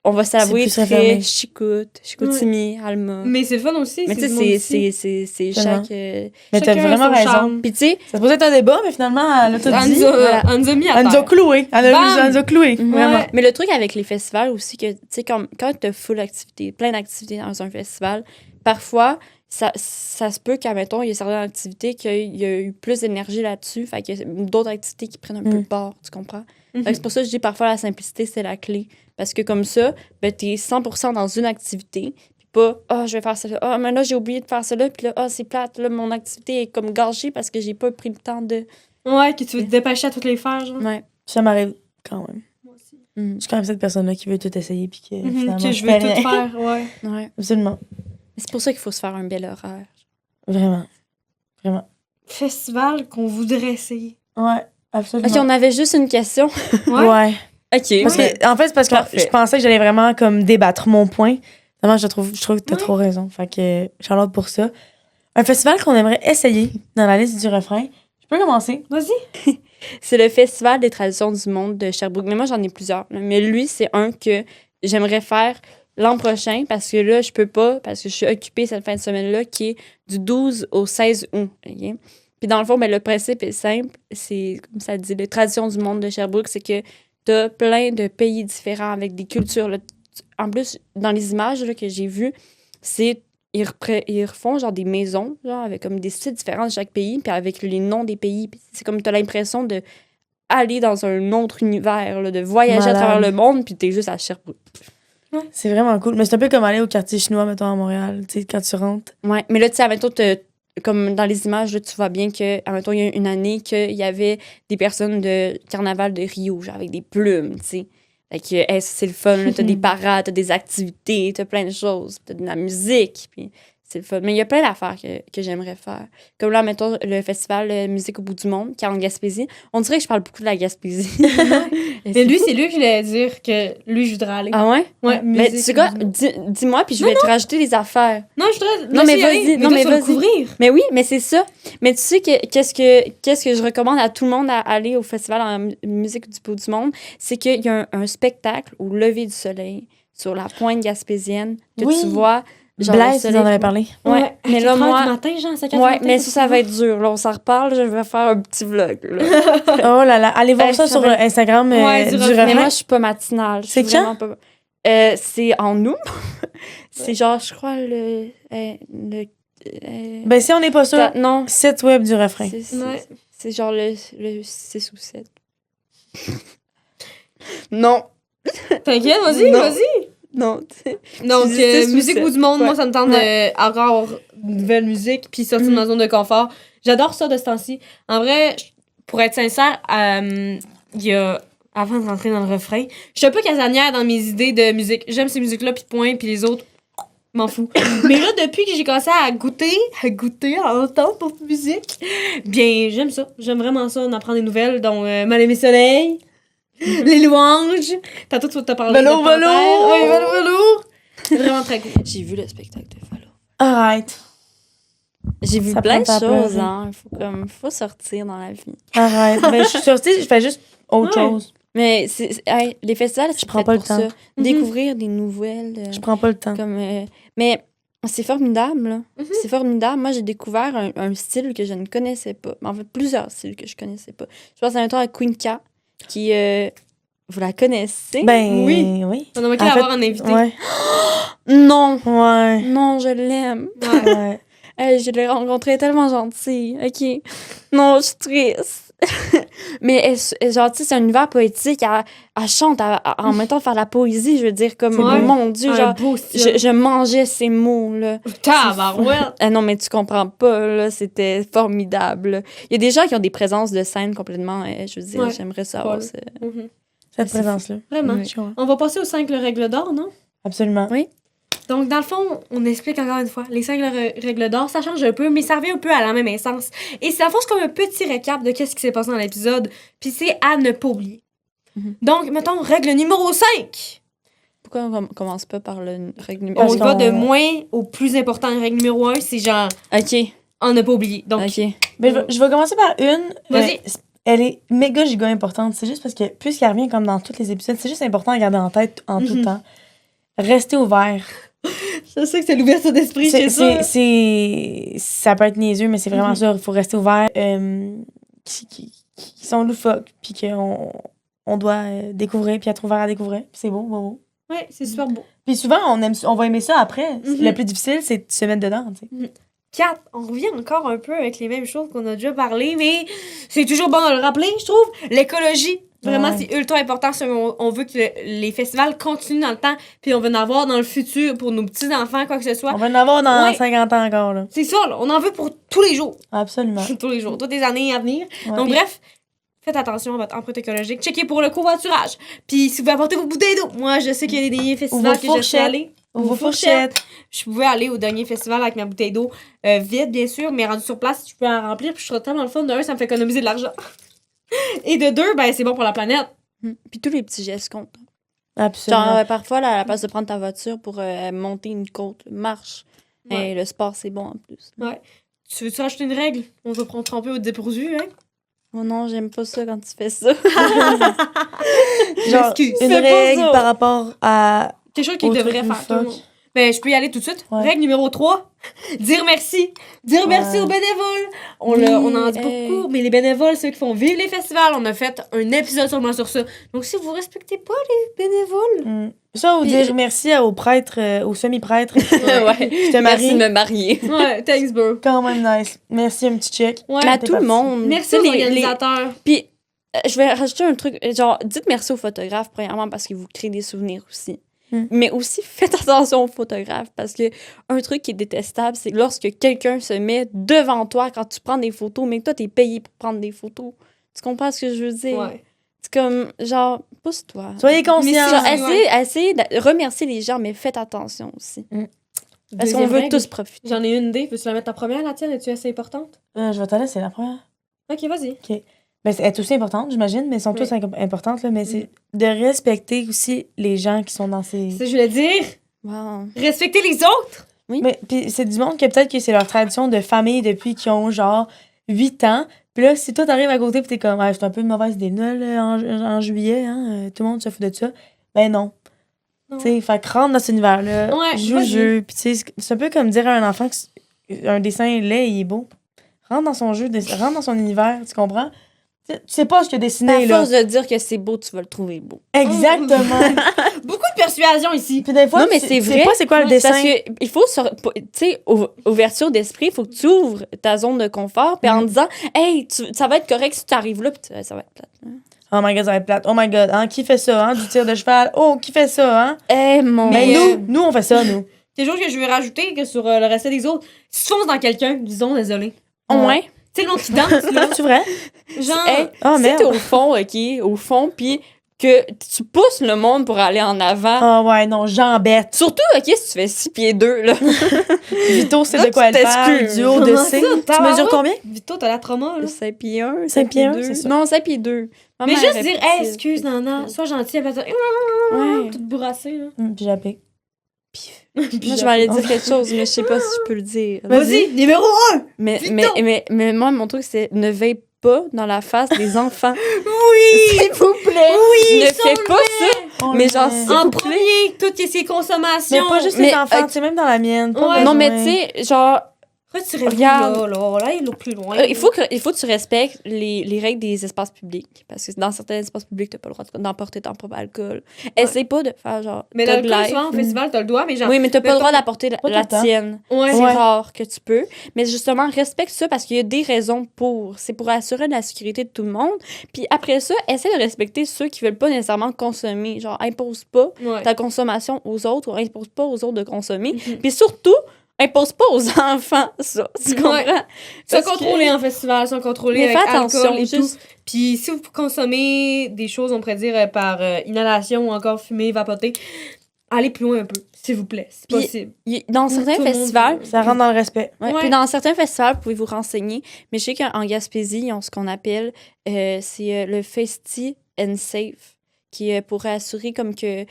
S4: On va s'avouer
S3: plus
S4: très
S3: refermé.
S4: Chicoutimi, Alma.
S2: Mais c'est le fun aussi.
S4: Mais tu
S2: du monde
S4: sais,
S2: aussi.
S4: c'est
S3: Tellement.
S4: chaque...
S3: Mais t'as
S2: Chacun a
S3: vraiment
S2: son
S3: raison.
S2: charme.
S4: Puis tu sais,
S3: Ça se posait être un débat, mais finalement, elle a tout dit.
S4: Voilà.
S2: On nous a mis à
S3: Elle nous a
S2: terre.
S3: cloué.
S2: Bam!
S3: Elle nous a cloué.
S4: Mhm.
S3: Vraiment.
S2: Ouais.
S4: mais le truc avec les festivals aussi, que tu sais, quand t'as full activité, plein d'activités dans un festival, parfois, ça se peut qu'à, mettons, il y a certaines activités qu'il y a eu plus d'énergie là-dessus, fait qu'il y a d'autres activités qui prennent un peu de part, tu comprends? Fait que c'est pour ça que je dis parfois la simplicité, c'est la clé. Parce que comme ça, ben, t'es 100% dans une activité, puis pas « je vais faire ça là. Ah, mais là, j'ai oublié de faire ça là. » Puis là, « c'est plate. Là, mon activité est comme gâchée parce que j'ai pas pris le temps de... »
S2: Ouais, que tu veux te dépêcher à toutes les faire, genre.
S4: Ouais.
S3: Ça m'arrive quand même.
S2: Moi aussi.
S3: Je suis quand même cette personne-là qui veut tout essayer, puis que finalement,
S2: Que je
S3: fais
S2: veux
S3: rien.
S2: tout faire, ouais.
S4: Ouais.
S3: Absolument.
S4: C'est pour ça qu'il faut se faire un bel horaire.
S3: Vraiment. Vraiment.
S2: Festival qu'on voudrait essayer.
S3: Ouais, absolument.
S4: OK, on avait juste une question.
S3: Ouais.
S4: OK.
S3: Parce que, en fait, c'est parce que
S4: Parfait.
S3: je pensais que j'allais vraiment comme débattre mon point. Finalement, je trouve que t'as trop raison. Fait que Charlotte pour ça. Un festival qu'on aimerait essayer dans la liste du refrain. Je peux commencer?
S2: Vas-y.
S4: C'est le Festival des traditions du monde de Sherbrooke. Mais moi, j'en ai plusieurs. là. Mais lui, c'est un que j'aimerais faire l'an prochain parce que là, je peux pas, parce que je suis occupée cette fin de semaine-là, qui est du 12 au 16 août. OK? Puis dans le fond, ben, le principe est simple. C'est, comme ça dit, les traditions du monde de Sherbrooke, c'est que t'as plein de pays différents avec des cultures. Là. En plus, dans les images là, que j'ai vues, c'est ils refont genre des maisons, genre avec comme des styles différents de chaque pays, puis avec les noms des pays. Puis c'est comme t'as l'impression de aller dans un autre univers, là, de voyager à
S3: Malade.
S4: travers le monde, puis t'es juste à Sherbrooke.
S3: C'est vraiment cool. Mais c'est un peu comme aller au quartier chinois, mettons, à Montréal, tu sais, quand tu rentres.
S4: Ouais, mais là, tu sais, admettons, comme dans les images, là, tu vois bien que, admettons, il y a une année qu'il y avait des personnes de carnaval de Rio, genre avec des plumes, tu sais. Fait que, hey, c'est le fun, là, t'as des parades, t'as des activités, t'as plein de choses, t'as de la musique, puis c'est le fun. Mais il y a plein d'affaires que j'aimerais faire. Comme là, mettons, le festival Musique au bout du monde, qui est en Gaspésie. On dirait que je parle beaucoup de la Gaspésie.
S2: Mais lui, c'est lui qui voulait dire que lui, je voudrais aller.
S4: Ah ouais?
S2: Ouais,
S4: Mais
S2: musique,
S4: tu sais quoi,
S2: musique.
S4: dis-moi, puis je vais te rajouter des affaires.
S2: Non, je voudrais.
S4: Non, mais
S2: laisser aller,
S4: vas-y, non,
S2: toi,
S4: mais
S2: tu vas le
S4: vas-y.
S2: couvrir.
S4: Mais oui, mais c'est ça. Mais tu sais qu'est-ce que je recommande à tout le monde à aller au festival en musique du bout du monde, c'est qu'il y a un spectacle au lever du soleil sur la pointe gaspésienne que
S3: Oui.
S4: tu vois. Genre,
S3: Blaise,
S4: le
S3: vous
S4: soleil
S3: en avez
S4: qui-
S3: parlé.
S4: Ouais, mais
S2: À
S4: là,
S2: 4 heures
S4: moi.
S2: du matin, genre, c'est à 4
S4: Ouais,
S2: heures du
S4: mais
S2: matin,
S4: ça va être dur. Là, on s'en reparle. Je vais faire un petit vlog. Là.
S3: Oh là là, allez voir ça
S4: ça
S3: sur
S4: va être-
S3: Instagram
S2: Ouais,
S3: du
S2: du
S3: refrain.
S4: Mais moi, je suis pas matinale. Je
S3: C'est
S4: suis vraiment pas. C'est en août. C'est genre, je crois,
S3: Ben, si on n'est pas sûr,
S4: non.
S3: site web du refrain.
S2: Ouais.
S4: C'est genre le 6 ou 7. Non.
S2: T'inquiète, vas-y,
S4: Non.
S2: vas-y.
S4: Non, tu sais.
S2: Donc,
S4: Tu dis 6 ou
S2: musique
S4: 7.
S2: bout du monde,
S4: Ouais.
S2: moi, ça me tente de encore de nouvelle musique, puis sortir de ma zone de confort. J'adore ça de ce temps-ci. En vrai, pour être sincère, il y a... Avant de rentrer dans le refrain, je suis un peu casanière dans mes idées de musique. J'aime ces musiques-là, puis point, puis les autres, m'en fous. Mais là, depuis que j'ai commencé à goûter, à entendre pour de musique, bien, j'aime ça. J'aime vraiment ça, d'en apprendre des nouvelles, dont Mal aimé soleil, Les louanges. Tantôt, tu vas te parler
S3: Velo,
S2: de Panthère.
S3: velo!
S2: Oui, velo, velo! C'est vraiment très cool.
S4: J'ai vu le spectacle de Fallo.
S3: Arrête.
S4: J'ai vu
S3: Ça
S4: plein de
S3: prend ta
S4: choses,
S3: pleurer.
S4: hein. Faut sortir dans la vie.
S3: Arrête. Ben, je suis sortie, je fais juste autre
S2: Ouais.
S3: chose.
S4: Mais hey, les festivals, c'est
S3: prends
S4: fait
S3: pas le
S4: pour
S3: temps.
S4: ça. Découvrir des nouvelles.
S3: Je prends pas le temps.
S4: Comme, mais c'est formidable, là. C'est formidable. Moi, j'ai découvert un style que je ne connaissais pas. En fait, plusieurs styles que je connaissais pas. Je pense à un temps à Queen K, qui... vous la connaissez?
S3: Ben,
S2: Oui.
S3: oui.
S2: On a manqué
S3: En fait,
S2: d'avoir un invité.
S3: Ouais.
S4: Non!
S3: Ouais.
S4: Non, je l'aime.
S2: Ouais.
S3: Ouais.
S4: Hey, je l'ai rencontré tellement gentil. OK. Non, je suis triste. Mais genre, tu sais, c'est un univers poétique. Elle chante en même temps faire la poésie. Je veux dire, comme,
S2: Ouais.
S4: mon Dieu,
S2: Un
S4: genre,
S2: beau style.
S4: je mangeais ces mots, là.
S2: Tabarouette!
S4: Ah non, mais tu comprends pas, là. C'était formidable. Il y a des gens qui ont des présences de scène complètement, je veux dire,
S2: Ouais.
S4: j'aimerais savoir.
S2: Folle. Mhm.
S3: Cette
S4: C'est
S3: présence-là.
S2: Vraiment.
S4: Oui.
S3: Je comprends.
S2: On va passer aux 5 règles d'or, non?
S3: Absolument.
S4: Oui.
S2: Donc, dans le fond, on explique encore une fois, les 5 règles d'or, ça change un peu, mais ça revient un peu à la même essence. Et c'est à force comme un petit récap de qu'est-ce qui s'est passé dans l'épisode, puis c'est à ne pas oublier.
S4: Mhm.
S2: Donc, mettons, règle numéro 5.
S4: Pourquoi on commence pas par le règle
S2: On
S4: numéro
S3: Parce
S2: y va
S3: qu'on-
S2: de moins au plus important. Règle numéro 1, c'est genre,
S4: OK.
S2: on ne pas oublier. Donc,
S4: OK.
S3: Ben, je vais commencer par une.
S2: Vas-y.
S3: Elle est méga giga importante. C'est juste parce que, puisqu'elle revient comme dans tous les épisodes, c'est juste important à garder en tête en tout
S2: Mhm.
S3: temps. Restez ouvert.
S2: je sais que c'est l'ouverture d'esprit, c'est ça.
S3: Ça peut être niaiseux, mais c'est vraiment
S2: Mhm.
S3: ça. Il faut rester ouvert. Qui sont loufoques, puis on doit découvrir, puis être ouvert à découvrir. Puis c'est beau, beau.
S2: Ouais, c'est super beau.
S3: Puis souvent, on va aimer ça après.
S2: Mhm.
S3: Le plus difficile, c'est de se mettre dedans, tu sais.
S2: 4, on revient encore un peu avec les mêmes choses qu'on a déjà parlé, mais c'est toujours bon de le rappeler, je trouve. L'écologie, vraiment,
S3: Ouais.
S2: c'est ultra important. On veut que les festivals continuent dans le temps, puis on veut en avoir dans le futur pour nos petits-enfants, quoi que ce soit.
S3: On va en avoir dans
S2: Ouais.
S3: 50 ans encore, là.
S2: C'est ça, là, on en veut pour tous les jours.
S3: Absolument.
S2: Tous les jours, toutes les années à venir.
S3: Ouais.
S2: Donc,
S3: Puis-
S2: bref, faites attention à votre empreinte écologique. Checkez pour le covoiturage. Puis, si vous voulez apporter vos bouteilles d'eau, moi, je sais qu'il y a des derniers festivals que je suis
S3: fourchettes.
S2: allée.
S3: Ou vos fourchettes.
S2: Je pouvais aller au dernier festival avec ma bouteille d'eau vide, bien sûr, mais rendu sur place, je peux en remplir, puis je trouve tellement le fun. De un, ça me fait économiser de l'argent. Et de deux, ben, c'est bon pour la planète.
S4: Puis tous les petits gestes comptent.
S3: Absolument.
S4: Genre, parfois, là, à la place de prendre ta voiture pour monter une côte, marche.
S2: Ouais.
S4: Et le sport, c'est bon en plus.
S2: Tu veux-tu rajouter une règle? On va prendre tromper au dépourvu, hein?
S4: Oh non, j'aime pas ça quand tu fais ça.
S3: Genre,
S2: M'excuse.
S3: une
S2: Fais pas
S3: règle
S2: ça.
S3: par rapport à...
S2: Quelque chose qui
S3: Au
S2: devrait
S3: truc
S2: faire tout le
S3: loufoque.
S2: monde. Ben, je peux y aller tout de suite.
S3: Ouais.
S2: Règle numéro 3, dire merci. Dire merci aux bénévoles. On en dit pas beaucoup, mais les bénévoles, ceux qui font vivre les festivals, on a fait un épisode seulement sur ça. Donc, si vous respectez pas les bénévoles...
S3: Ça, ou
S4: Puis-
S3: dire merci aux prêtres, aux semi-prêtres.
S4: Ouais.
S3: Je te
S4: Merci de
S3: marie.
S4: me marier.
S2: Ouais, thanks, bro.
S3: Quand même nice. Merci, un petit check.
S2: Ouais.
S4: Mais à
S3: t'es
S4: tout le
S3: parti.
S4: monde.
S2: Merci
S4: Tu sais,
S2: aux
S4: les-
S2: organisateurs.
S4: Puis, je vais rajouter un truc. Genre, dites merci aux photographes, premièrement, parce qu'ils vous créent des souvenirs aussi. Mais aussi, faites attention aux photographes, parce que un truc qui est détestable, c'est lorsque quelqu'un se met devant toi quand tu prends des photos, mais que toi, t'es payé pour prendre des photos. Tu comprends ce que je veux dire?
S2: Ouais.
S4: C'est comme, genre, pousse-toi.
S3: Soyez conscients.
S4: Genre,
S2: Ouais.
S4: essayez de remercier les gens, mais faites attention aussi. Parce qu'on
S2: Deuxième
S4: veut
S2: règle.
S4: tous profiter.
S2: J'en ai une idée. Veux-tu la mettre en première, la tienne? Es-tu assez importante?
S3: Je vais te laisser la première.
S2: Ok, vas-y.
S3: Ben, elle est aussi importante, j'imagine, mais elles sont
S2: Oui.
S3: toutes importantes, là, mais c'est de respecter aussi les gens qui sont dans ces...
S2: C'est ce que je voulais dire.
S4: Wow.
S2: Respecter les autres.
S3: Mais puis c'est du monde que peut-être que c'est leur tradition de famille depuis qu'ils ont genre 8 ans. Puis là, si toi t'arrives à côté pis t'es comme c'est un peu une mauvaise idée là, en juillet, hein, tout le monde se fout de ça. Ben non.
S2: Non.
S3: Tu sais, fait que rentre dans cet univers-là,
S2: Ouais,
S3: joue le
S2: vas-y.
S3: jeu. Puis tu sais, c'est un peu comme dire à un enfant qu'un dessin laid, il est beau. Rentre dans son jeu, rentre dans son univers, tu comprends? Tu sais pas ce qu'il a
S4: À
S3: dessiné, là.
S4: force de dire que c'est beau, tu vas le trouver beau.
S3: Exactement.
S2: Beaucoup de persuasion ici.
S3: Puis des fois,
S4: Non, mais
S3: tu
S4: c'est
S3: sais
S4: vrai.
S3: pas c'est quoi le
S4: C'est
S3: dessin.
S4: parce que il faut, tu sais, ouverture d'esprit, il faut que tu ouvres ta zone de confort, puis en disant, hey, ça va être correct si tu arrives là, puis ça va être plate.
S3: Oh my god, ça va être plate. Oh my god, hein, qui fait ça, hein, du tir de cheval? Oh, qui fait ça, hein?
S4: Eh, mon.
S3: Mais
S2: Mais,
S3: nous, on fait ça, nous.
S2: Quelque chose que je veux rajouter que sur le reste des autres. Si tu fonces dans quelqu'un, disons désolé.
S4: Ouais.
S2: Tu sais, le monde qui danse, là.
S3: C'est vrai?
S2: Genre.
S4: Hey,
S3: Oh,
S4: si
S3: merde.
S4: t'es au fond, OK, au fond, puis que tu pousses le monde pour aller en avant.
S3: Oh ouais, non, j'embête.
S4: Surtout, OK, si tu fais 6 pieds 2, là.
S3: Vito, c'est
S4: Là,
S3: de quoi
S4: tu
S3: elle parle,
S4: t'excuses.
S3: du haut de
S2: Comment
S3: C.
S2: ça,
S3: Tu
S2: tabarouette?
S3: mesures combien?
S2: Vito, t'as la trauma, là.
S4: 5 pieds 1,
S3: 5 pieds 1,
S4: 2.
S3: c'est ça.
S4: Non, 5 pieds 2.
S2: Mais juste dire, hey, excuse, Nana, sois gentille, elle va dire,
S4: Ouais.
S2: toute bourrassée, là.
S3: Puis j'applique.
S4: Moi, je vais aller dire quelque chose, mais je sais pas si je peux le dire.
S2: Vas-y, numéro 1!
S4: Mais moi, mon truc, c'est ne veille pas dans la face des enfants.
S2: Oui!
S4: S'il vous plaît!
S2: Oui!
S4: Ne fais pas ça!
S3: Oh,
S4: Mais genre,
S3: ouais.
S4: s'il
S2: En
S4: vous plaît.
S2: premier, toutes ces consommations.
S3: Mais pas juste
S4: Mais,
S3: les enfants, tu sais, même dans la mienne. pas
S2: Ouais.
S4: Non, mais
S3: besoin.
S4: tu sais, genre,
S2: Retirez-vous
S4: Regarde.
S2: là, il est plus loin.
S4: il faut que tu respectes les règles des espaces publics. Parce que dans certains espaces publics, t'as pas le droit d'emporter ton propre alcool. Essaye pas de faire genre.
S2: Mais
S4: Thug
S2: l'alcool,
S4: life.
S2: souvent, au festival, t'as le droit, mais genre.
S4: Oui, mais t'as pas le droit d'apporter
S3: tout
S4: la
S3: le temps.
S4: tienne.
S2: Ouais.
S4: C'est
S3: Ouais.
S4: rare que tu peux. Mais justement, respecte ça parce qu'il y a des raisons pour. C'est pour assurer la sécurité de tout le monde. Puis après ça, essaie de respecter ceux qui veulent pas nécessairement consommer. Genre, impose pas
S2: Ouais.
S4: ta consommation aux autres ou impose pas aux autres de consommer.
S2: Mhm.
S4: Puis surtout, impose pas aux enfants ça. Tu comprends?
S2: Ouais. Sont
S4: Parce que-
S2: contrôlés en festival, sont contrôlés
S4: Mais
S2: avec
S4: fais attention,
S2: alcool et tout.
S4: juste.
S2: Puis si vous consommez des choses, on pourrait dire, par inhalation ou encore fumée, vapoter, allez plus loin un peu, s'il vous plaît. C'est
S4: Puis-
S2: possible.
S4: Dans certains
S2: Tout le monde
S4: festivals,
S2: veut.
S3: Ça rentre dans le respect.
S4: ouais,
S2: Ouais.
S4: puis dans certains festivals, vous pouvez vous renseigner. Mais je sais qu'en Gaspésie, ils ont ce qu'on appelle c'est le Festi and Safe, qui pourrait assurer comme que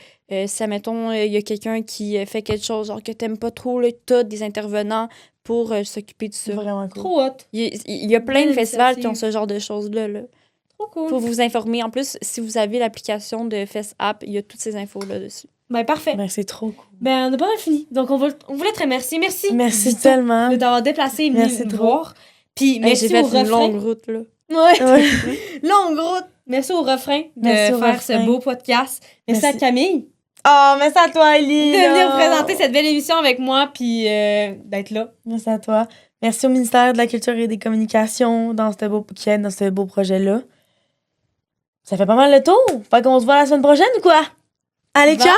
S4: si, admettons, il y a quelqu'un qui fait quelque chose, genre que t'aimes pas trop le tas des intervenants pour s'occuper de
S3: C'est
S4: ça.
S3: vraiment cool.
S2: Trop hot.
S4: Il y a plein de
S2: Belle
S4: festivals qui ont
S2: initiative.
S4: ce genre de choses-là. Là.
S2: Trop cool.
S4: Faut vous informer. En plus, si vous avez l'application de Fest App, il y a toutes ces infos-là dessus.
S2: Ben parfait.
S3: Ben, c'est trop cool.
S2: Ben on a pas mal fini. Donc on voulait te remercier. Merci.
S3: Merci
S2: Vito,
S3: tellement.
S2: de t'avoir déplacé et venu
S3: Merci
S2: nous
S3: trop.
S2: voir. Puis
S4: Hey,
S2: merci
S4: j'ai fait
S2: au refrain.
S4: une longue route, là.
S2: Ouais.
S3: Ouais.
S2: Longue route. Merci au refrain de
S3: Merci au
S2: faire
S3: refrain.
S2: ce beau podcast. Merci à
S3: Merci.
S2: Camille
S3: Oh, merci à toi, Ellie.
S2: de venir
S3: Oh.
S2: présenter cette belle émission avec moi puis d'être là.
S3: Merci à toi. Merci au ministère de la Culture et des Communications qui aide dans ce beau projet-là. Ça fait pas mal le tour. Fait qu'on se voit la semaine prochaine ou quoi? Allez,
S2: Bye.
S3: ciao!